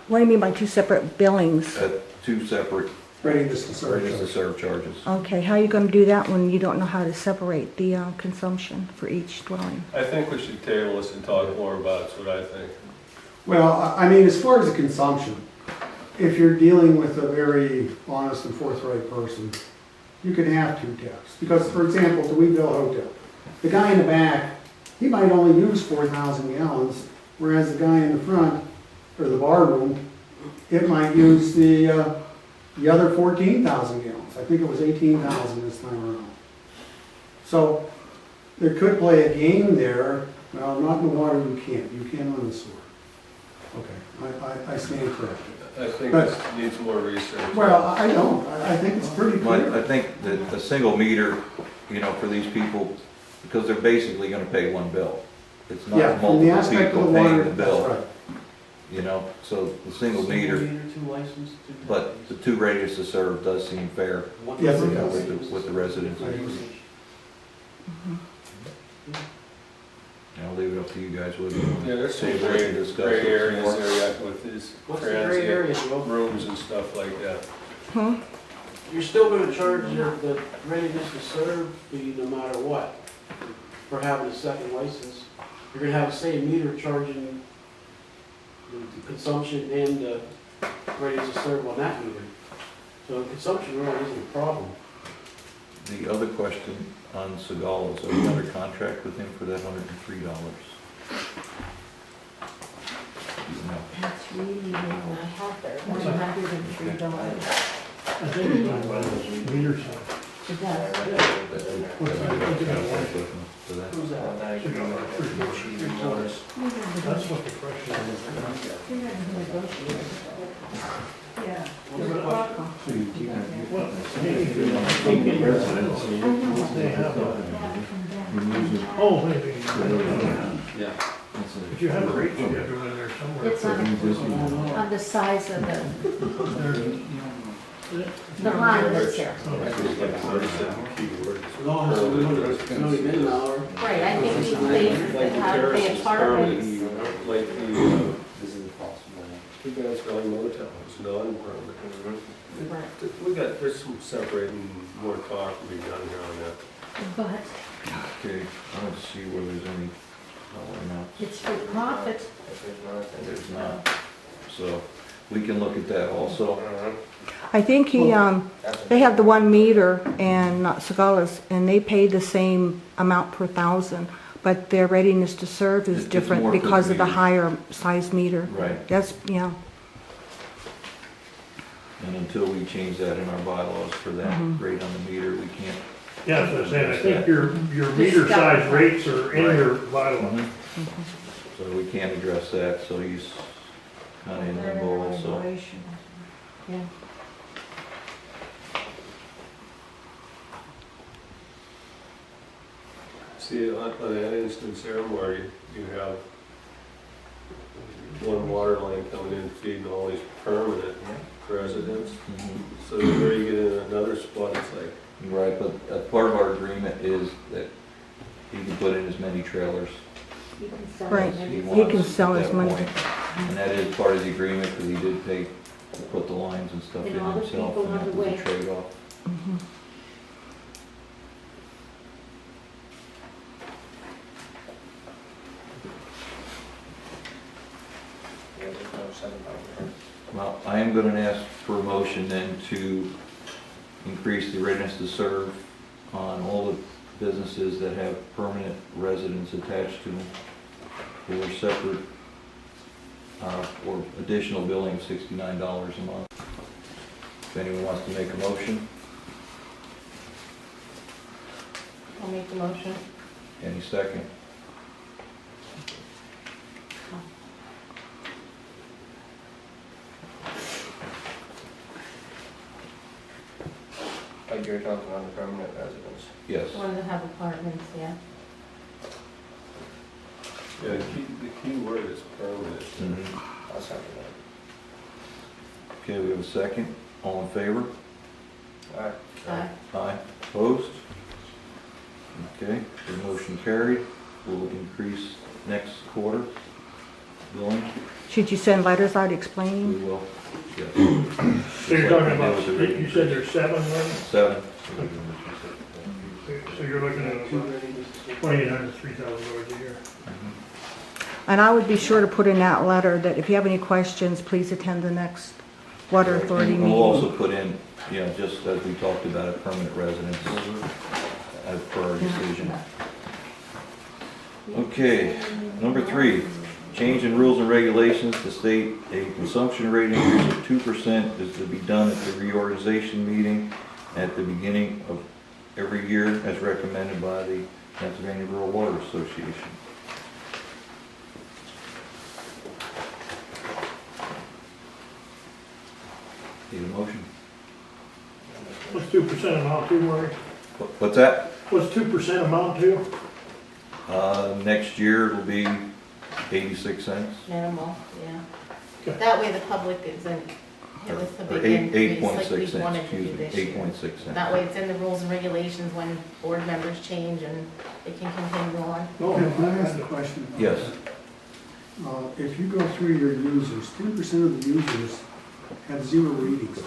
What do you mean by 2 separate billings? 2 separate Readiness to serve. readiness to serve charges. Okay, how are you gonna do that when you don't know how to separate the consumption for each dwelling? I think we should table this and talk more about it, that's what I think. Well, I mean, as far as the consumption, if you're dealing with a very honest and forthright person, you can have 2 taps. Because, for example, the Wheatville Hotel, the guy in the back, he might only use 4,000 gallons, whereas the guy in the front, or the bar room, it might use the other 14,000 gallons. I think it was 18,000 this time around. So, there could play a game there. Well, not in the water, you can't. You can on the sewer. Okay, I stand corrected. I think But- this needs more research. Well, I don't. I think it's pretty But I clear. think that a single meter, you know, for these people, because they're basically gonna pay 1 bill. It's Yeah, not from the multiple aspect of people the paying water, the that's bill, right. you know, so the single meter, 2 licensed. but the 2 readiness to serve does seem fair Yes, it you know, does. with the residents. I agree. You know, leave it up to you guys whether you want Yeah, to there's some table it and gray discuss gray it areas some more. there yet with these What's the gray area, transient Joe? rooms and stuff like that. Hmm? You're still gonna charge the readiness to serve fee no matter what, for having a second license. You're gonna have the same meter charging the consumption and the readiness to serve on that meter. So consumption really isn't a problem. The other question on Segalos, are we under contract with him for that $103? No. That's really low. I have their $103. I think it's on the meter side. It does. What's that? I think I want it. For that? Who's that? That's what the question is. We had to negotiate. Yeah. Well, they have a, oh, maybe. Yeah. But you have a rate schedule in there somewhere. It's on the size of the line that's there. No, it's only been an hour. Right, I think these places that Like the have, they terraces apartments. permanent, like the, the Vance Valley Motel, it's non-permanent. Right. We got, there's some separating, more talk to be done here on that. But Okay, I don't see where there's any dollar amounts. it's for profit. There's not. So we can look at that also. I think they have the 1 meter and Segalas, and they pay the same amount per thousand, but their readiness to serve is It's different more per because of the meter. higher size meter. Right. That's, yeah. And until we change that in our bylaws for that rate on the meter, we can't. Yeah, that's what I'm saying, I think your meter size rates are in your bylaw. So we can't address that, so he's kind of in limbo also. Yeah. See, on that instance there where you have one water line coming in feeding all these permanent residents, Mhm. so where you get in another spot, it's like, Right, but part of our agreement is that he can put in as many trailers You can sell Right. it. as he He wants can at sell as that many. point. And that is part of the agreement, because he did pay to put the lines and stuff in And all the himself, people and on that the was a way. trade-off. Well, I am gonna ask for a motion then to increase the readiness to serve on all the businesses that have permanent residents attached to them for separate, or additional billing of $69 a month. If anyone wants to make a motion, I'll make the motion. any second? Like you're talking on the permanent residents. Yes. The ones that have apartments, yeah. yeah, the key word is permanent. Mhm. I'll second Okay, we have a second. All in favor? that. Aye. Aye. Opposed? Okay, the motion carried. We'll increase next quarter billing. Should you send letters out We explaining? will, yes. So you're talking about, you said there's 7 then? 7. So you're looking at about $2,800, $3,000 a year. And I would be sure to put in that letter that if you have any questions, please attend the next Water Authority And we'll also meeting. put in, you know, just as we talked about, permanent residents as per our decision. Okay, number 3, change in rules and regulations to state a consumption rate increase of 2% is to be done at the reorganization meeting at the beginning of every year as recommended by the Pennsylvania Rural Water Association. Need a motion? What's 2% amount to, Murray? What's that? What's 2% amount to? Next year it'll be 86 cents. Minimal, yeah. Okay. That way the public isn't, it was the Or big increase 8.6 like we cents, wanted to excuse do me, this year. 8.6 cents. That way it's in the rules and regulations when board members change and it can continue on. going. Can I ask a question? Yes. If you go through your users, 10% of the users have 0 readings.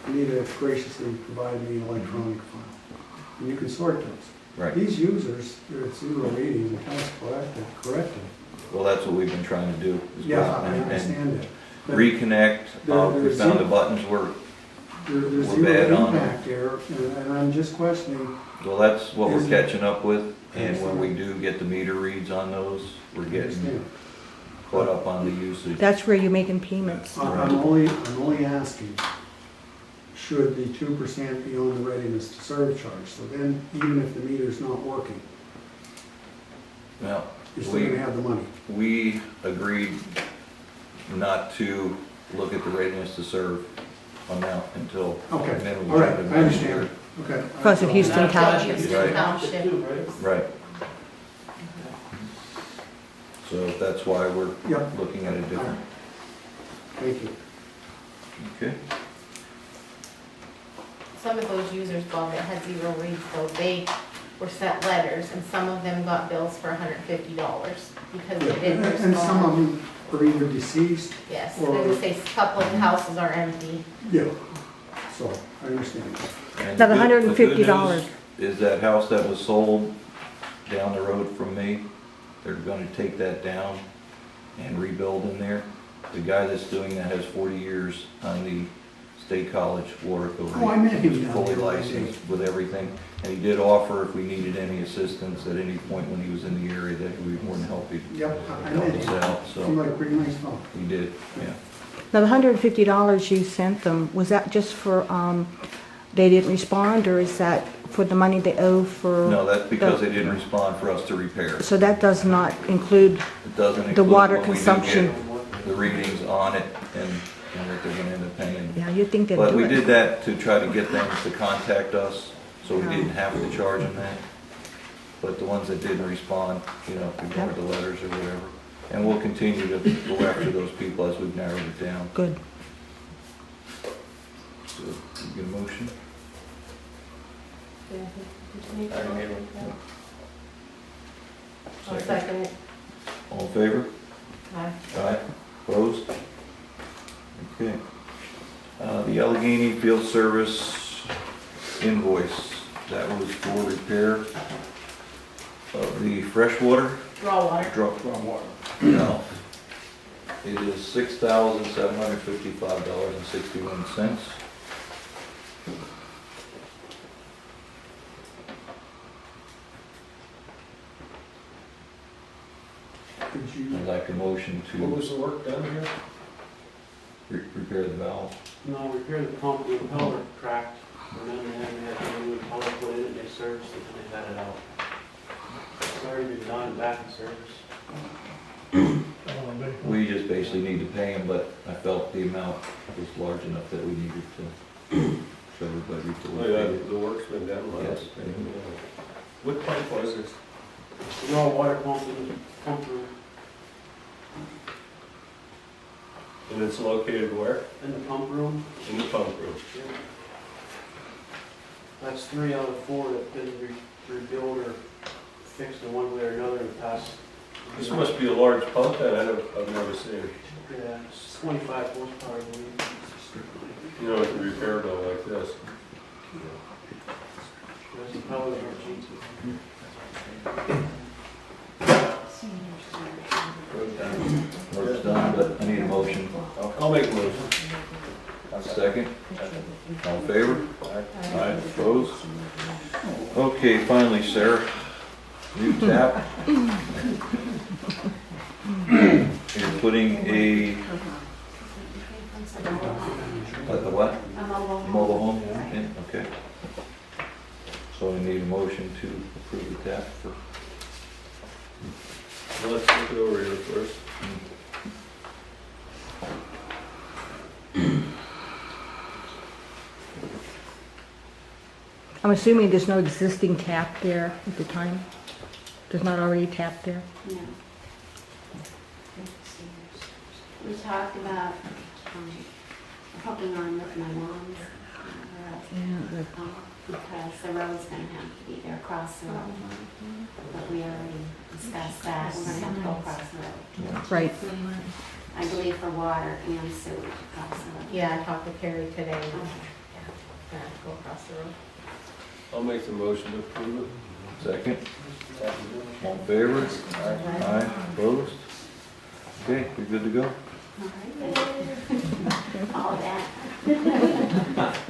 You need to graciously provide me an electronic file, and you can sort those. Right. These users, they're at 0 readings, and task corrected. Well, that's what we've been trying to do. Is go Yeah, out I and understand that. But reconnect. We there's found the zero- buttons were, There's we're bad zero on them. impact there, and I'm just questioning, well, that's what we're Is- catching up with. And Understand. when we do get the meter reads on those, we're getting understand. caught up on the usage. That's where you're making payments. I'm only asking, should the 2% be on the readiness to serve charge? So then, even if the meter's not working, Now, you're still gonna have the money. we agreed not to look at the readiness to serve amount until. Okay, then we all right, had to I understand. measure. Okay. Because of Houston That's Township. Houston Right. Township too, right? Right. So that's why we're Yep. looking at it different. Thank you. Okay. Some of those users, Bob, that had 0 reads, though, they were sent letters, and some of them got bills for $150 because they didn't respond. And some of them are either deceased, Yes, or- they would say a couple of the houses are empty. yeah, so, I understand. And Now, the good- $150. the good news is that house that was sold down the road from me, they're gonna take that down and rebuild in there. The guy that's doing that has 40 years on the State College Water Authority. Oh, I met him He's down fully there one day. licensed with everything, and he did offer if we needed any assistance at any point when he was in the area, that he would be more than happy Yep, I to help met us him. out, Seemed so like a pretty nice fellow. he did, yeah. Now, the $150 you sent them, was that just for, they didn't respond, or is that for the money they owe for? No, that's because they didn't respond for us to repair. So that does not include It doesn't the include water when we do consumption? get the readings on it and what they're gonna end up paying. Yeah, you'd think they'd But do we it. did that to try to get them to contact us, so we didn't have to charge them that. But the ones that didn't respond, ignored the letters or whatever. And we'll continue to go after those people as we've narrowed it down. Good. So, you get a motion? I'll second it. All in favor? Aye. Aye. Opposed? Okay. The Allegheny Field Service invoice, that was for repair of the freshwater Raw water. draw water. No. It is $6,755.61. Could you, I'd like a motion What to was the work done here? repair the valve. No, repair the pump, the impeller cracked, and then they had to do the impeller put in it, they serviced it, and they had it out. It's already been done, back in service. We just basically need to pay him, but I felt the amount was large enough that we needed to show everybody to Oh, look yeah, at it. the work's been done. Yes. What pipe was it? Raw water pump in the pump room, And it's located where? in the pump room. In the pump room. That's 3 out of 4 that been rebuilt or fixed in one way or another in the past. This must be a large pump then, I've never seen it. Yeah, it's 25 horsepower, I believe. You know, with a repair bill like this. There's the power of Work's done, but I need a motion. I'll make a motion. Second? All in favor? Aye. Opposed? Okay, finally, Sarah. New tap. You're putting the what? Mobile home in, okay. So we need a motion to approve the tap for. Well, let's look it over here first. I'm assuming there's no existing tap there at the time? There's not already a tap there? No. We talked about hooking on with my mom's, Yeah, because the road's gonna have to be there across the road. But we already discussed that, we're gonna have to go across the road. Right. I believe for water and sewage across the road. Yeah, I talked to Carrie today. Gonna have to go across the road. I'll make the motion to approve it. Second. All in favor? Aye. Opposed? Okay, we're good to go. All that,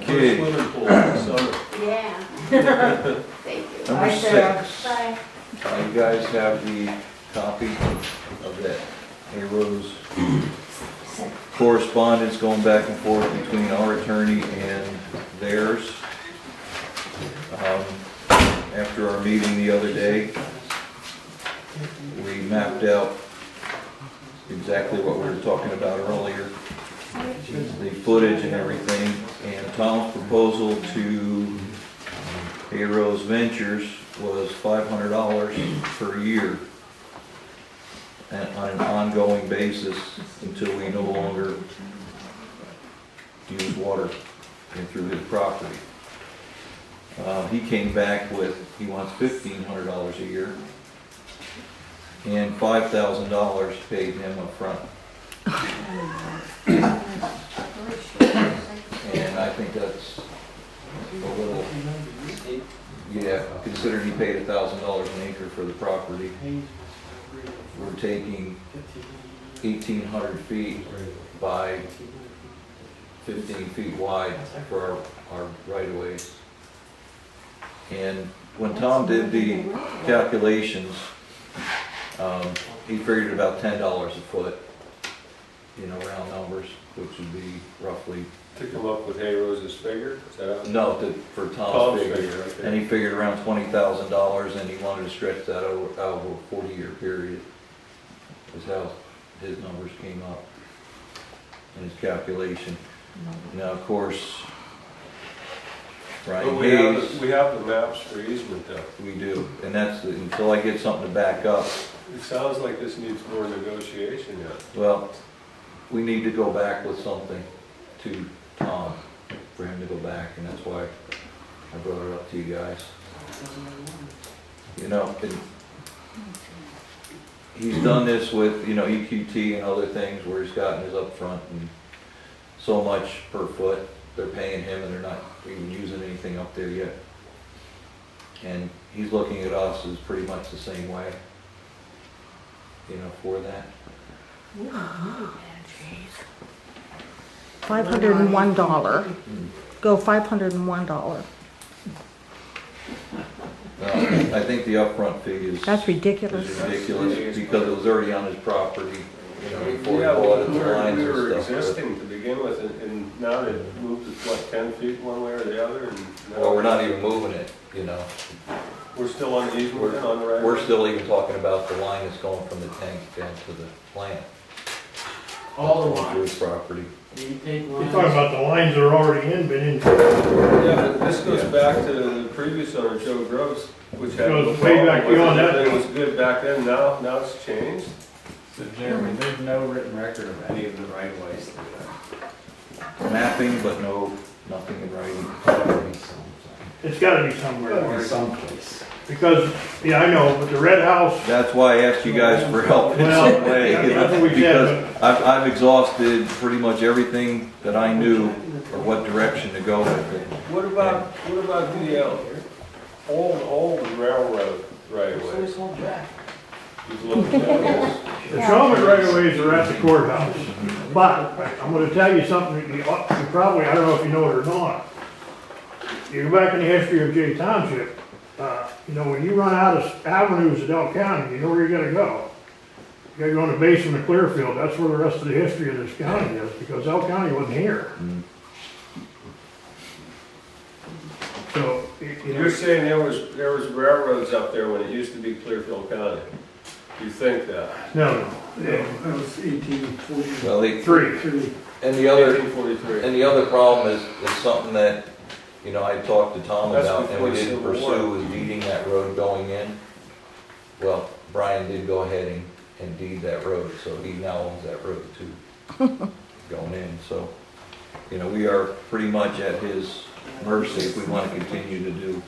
Okay, Swimming pool, summer. yeah. Thank you. number 6. Bye. You guys have the copy of that Rose correspondence going back and forth between our attorney and theirs. After our meeting the other day, we mapped out exactly what we were talking about earlier, the footage and everything, and Tom's proposal to Rose Ventures was $500 per year and on an ongoing basis until we no longer use water in through his property. He came back with, he wants $1,500 a year and $5,000 paid him up front. And I think that's a little, yeah, considering he paid $1,000 an acre for the property. We're taking 1,800 feet by 15 feet wide for our right-of-ways. And when Tom did the calculations, he figured about $10 a foot, round numbers, which would be roughly. To come up with Hay Rose's figure, is that? No, for Tom's figure. Okay. And he figured around $20,000 and he wanted to stretch that over a 40-year period. Is how his numbers came up in his calculation. Now, of course, But Brian we Hayes, have the maps for easement though. we do, and that's, until I get something to back up, It sounds like this needs more negotiation yet. well, we need to go back with something to Tom, for him to go back, and that's why I brought it up to you guys. And he's done this with, EQT and other things where he's gotten his upfront and so much per foot, they're paying him and they're not even using anything up there yet. And he's looking at us as pretty much the same way, for that. $501. Go $501. I think the upfront fee is. That's ridiculous. Is ridiculous because it was already on his property, before he Yeah, bought it, we the were lines and stuff. existing to begin with, and now they've moved it, 10 feet one way or the other, and now. Well, we're not even moving it, We're still on the easement, on the right? We're still even talking about the line that's going from the tank down to the plant. All the Going through lines. his property. You take You're lines. talking about the lines that are already been in. Yeah, but this goes back to the previous owner, Joe Gross, which had. Goes no way problem back with it. beyond that. Everything was good back then, now it's changed. So Jeremy, there's no written record of any of the right of ways through there. Mapping, but nothing in writing. It's gotta be somewhere. Gotta be someplace. Because, yeah, I know, but the red house, That's why I asked you guys for help in Well, some way, that's what we because said, I've exhausted pretty much everything that I knew or what direction to go with it. What about the, old railroad right away? the Shawman right of ways are at the courthouse. But, I'm gonna tell you something, you probably, I don't know if you know it or not. You go back in the history of Jay Township, when you run out of avenues in Del County, you know where you gotta go. You gotta go in the basin of Clearfield, that's where the rest of the history of this county is, because Del County wasn't here. So, You're saying there was railroads up there when it used to be Clearfield County? You think that? no, That was 1843. Well, three. and the other, 1843. and the other problem is something that, I talked to Tom That's about and we before the didn't Civil War. pursue, was deeding that road going in. Well, Brian did go ahead and deed that road, so he now owns that road too, going in, so, we are pretty much at his mercy if we want to continue to do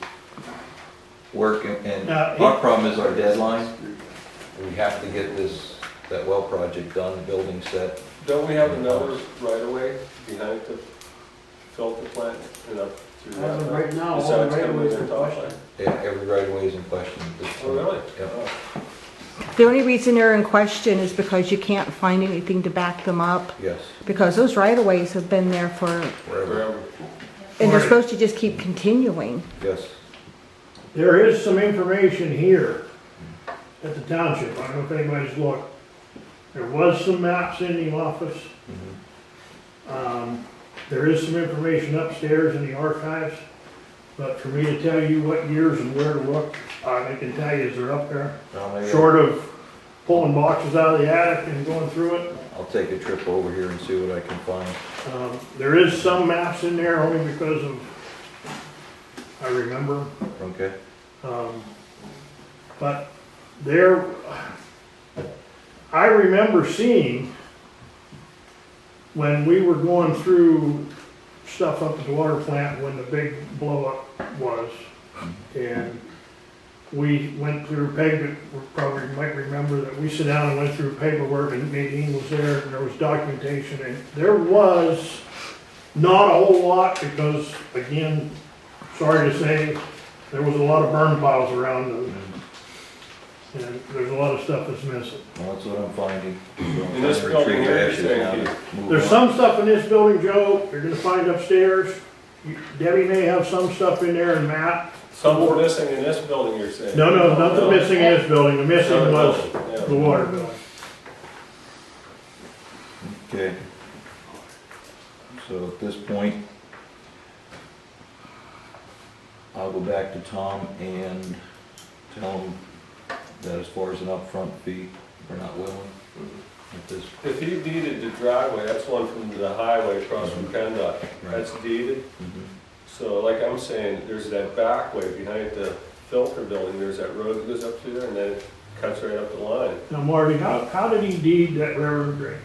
work, and Now, our problem is our deadline. We have to get that well project done, the building set. Don't we have another right of way behind the filter plant and up through that? As of right now, all Besides right of coming ways in are their top questioned. line? Yeah, every right of way is in question at this Oh, point. really? Yep. Oh. The only reason they're in question is because you can't find anything to back them up, Yes, because those right-of-ways have been there for, forever, Forever. and they're Right. supposed to just keep continuing. yes. There is some information here at the township, I don't know if anybody's looked. There was some maps in the office. There is some information upstairs in the archives, but for me to tell you what years and where to look, I can tell you they're up there. Short of pulling boxes out of the attic and going through it. I'll take a trip over here and see what I can find. There is some maps in there only because of, I remember 'em. Okay, But there, I remember seeing when we were going through stuff up at the water plant when the big blow up was. And we went through paper, probably might remember that we sat down and went through paperwork and Nadine was there and there was documentation and there was not a whole lot because again, sorry to say, there was a lot of burn piles around and there's a lot of stuff that's missing. well, that's what I'm finding. In this building here, you're saying, There's some stuff in this building, Joe, you're gonna find upstairs. Debbie may have some stuff in there and Matt. some were missing in this building, you're saying? No, nothing missing in this building, the missing Another was building, yeah. the water bill. Okay. So at this point, I'll go back to Tom and tell him that as far as an upfront fee, we're not willing at this. If he deeded the driveway, that's one from the highway across from PennDOT, that's deeded. So like I'm saying, there's that back way behind the filter building, there's that road that goes up through there and then it cuts right up the line. Now Marty, how did he deed that railroad grade?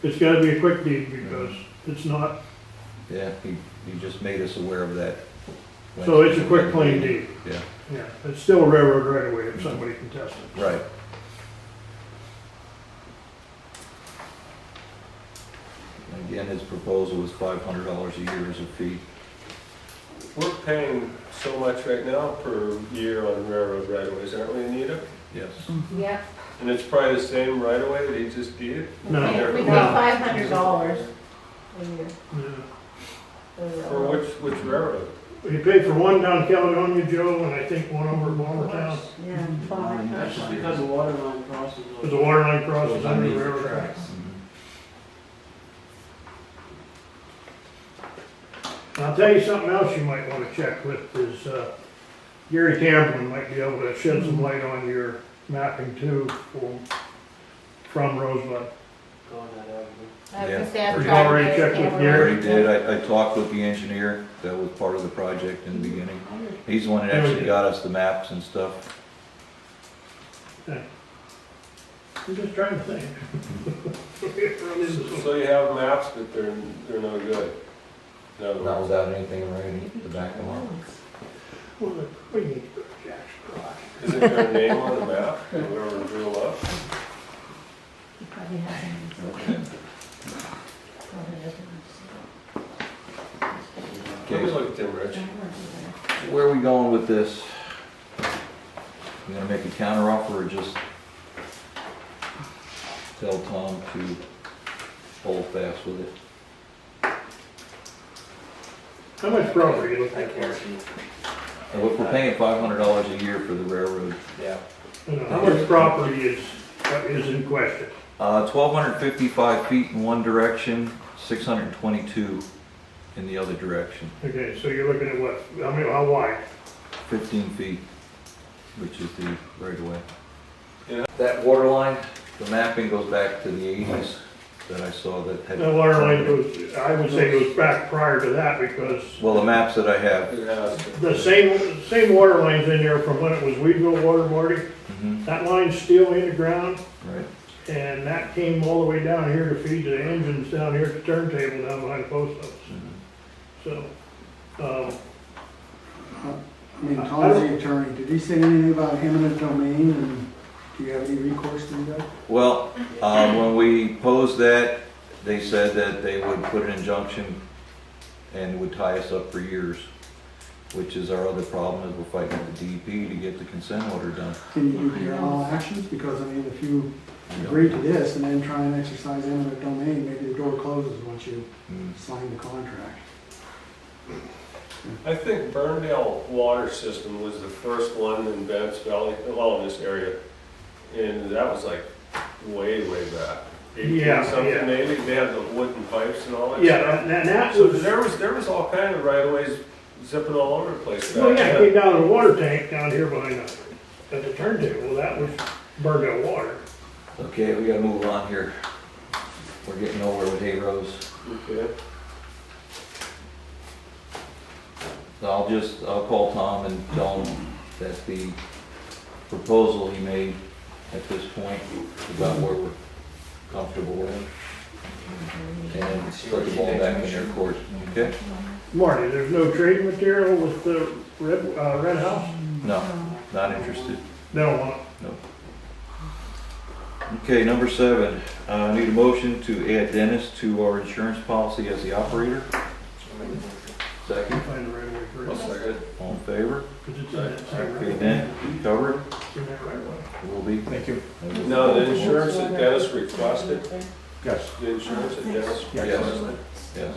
It's gotta be a quick deed because it's not, Yeah, he just made us aware of that. so it's a quick clean deed. Yeah, Yeah, it's still a railroad right away if somebody contests it. right. Again, his proposal was $500 a year as a fee. We're paying so much right now per year on railroad right of ways, aren't we, Anita? Yes. Yep. And it's probably the same right of way that he just deeded? No. We pay No. $500 a year. Yeah. For which railroad? You paid for one down Caledonia, Joe, and I think one over at Walmertown. Yeah, five. That's just because the water line crosses. Because the water line crosses under the railroad tracks. I'll tell you something else you might want to check with is, Gary Tamplin might be able to shed some light on your mapping too from Rosebud. Going that avenue. I was Yeah. gonna say, I've You've tried already to checked with get I Gary? already did, I talked with the engineer, that was part of the project in the beginning. He's the one that actually got us the maps and stuff. I'm just trying to think. Run into some- So you have maps, but they're no good. In other Not words. without anything in writing to back them up. Well, we need to go to Jack's garage. Isn't there a name on the map, whoever drew them up? He probably hasn't. Let me look at them, Rich. Where are we going with this? You gonna make a counter offer or just tell Tom to hold fast with it? How much property you looking for? And we're paying $500 a year for the railroad. Yeah. How much property is in question? 1,255 feet in one direction, 622 in the other direction. Okay, so you're looking at what, how wide? 15 feet, which is the right of way. Yeah. That water line, the mapping goes back to the 80s that I saw that had. The water line goes, I would say goes back prior to that because Well, the maps that I have, It has to. the same water line's in there from when it was Weedville water, Marty. That line's still in the ground right? and that came all the way down here to feed the engines down here at the turntable down behind the post office. So, I mean, Tom's the attorney, did he say anything about eminent domain, and do you have any recourse to that? Well, when we posed that, they said that they would put an injunction and would tie us up for years, which is our other problem, is we're fighting with the DEP to get the consent order done. Can you do parallel actions? Because, I mean, if you agree to this and then try and exercise eminent domain, maybe the door closes once you sign the contract. I think Burndale Water System was the first one in Bennett's Valley, well, in this area. And that was like way, way back. 18 Yeah, something yeah. maybe, they had the wooden pipes and all that Yeah, stuff. and that So was, there was all kind of right of ways zipping all over the place well, back yeah, it then. came down to the water tank down here behind us at the turntable. That was Burndale Water. Okay, we gotta move on here. We're getting nowhere with hay rows. Okay. So I'll call Tom and tell him that the proposal he made at this point is about where we're comfortable with. And put the ball back in their court, okay? Marty, there's no trade material with the red house? No, not interested. They don't want it. No. Okay, number 7, I need a motion to add Dennis to our insurance policy as the operator. Second, Find the right way for I'll it. second. all in favor? 'Cause it's in that same right Okay, way. then, you covered? It's in that right way. Will be. Thank you. No, the insurance that Dennis requested, Yes. the insurance that Dennis Yes. requested, Yes.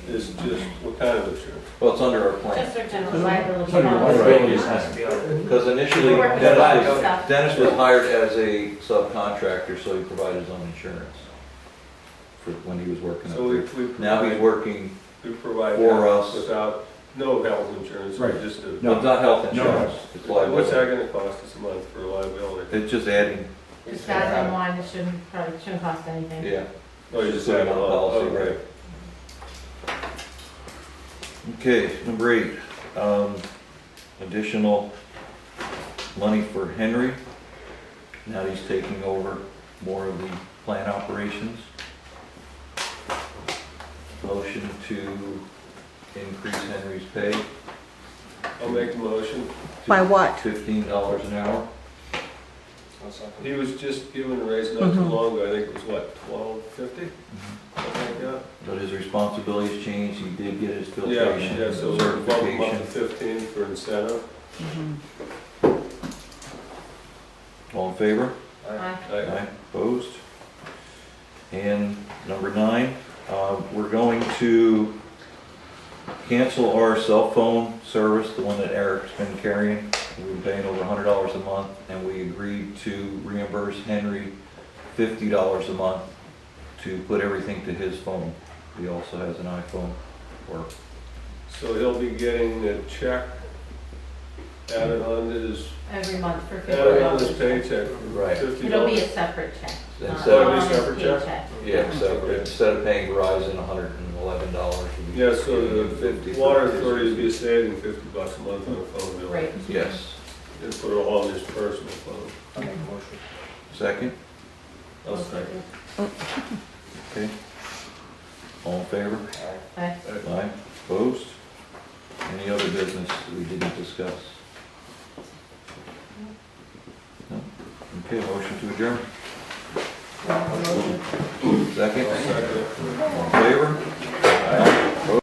is just, what kind of insurance? Well, it's under our plan. Just our general liability. Liabilities policy. Because initially, We're working Dennis on was, stuff. Dennis was hired as a subcontractor, so he provided his own insurance for when he was working up So we there. Now he's provide, working, we provide for that us. without, no health insurance, Right. just a. no, it's not health insurance, it's What's that liability. gonna cost us a month for liability? It's just adding, Just add them on, it probably shouldn't cost anything. yeah. Oh, you're Just just saying, put it on policy, okay. right. Okay, number 8, additional money for Henry. Now he's taking over more of the plant operations. Motion to increase Henry's pay. I'll make a motion. to By what? $15 an hour. He was just given a raise not too long ago, I think it was what, $12.50? Something like that? But his responsibilities changed, he did get his Yeah, filtration yeah, so we'll bump him up to certification. 15 for incentive. All in favor? Aye. Aye, opposed? And number 9, we're going to cancel our cell phone service, the one that Eric's been carrying. We've been paying over $100 a month, and we agreed to reimburse Henry $50 a month to put everything to his phone. He also has an iPhone, or, So he'll be getting a check added on to his, Every month for added on his $50. paycheck for Right. $50. It'll be a separate check. not Instead of on a his separate check? paycheck. yeah, so instead of paying Verizon $111, we'll be Yeah, so giving him the 50 for water his authority would be usage. saving $50 a month on a phone bill. Right. Yes. And put it all on his personal phone. Second? I'll second. Okay. All in favor? Aye. Aye. Opposed? Any other business that we didn't discuss? No? Okay, motion to adjourn. Second? Second. All in favor? Aye. Opposed?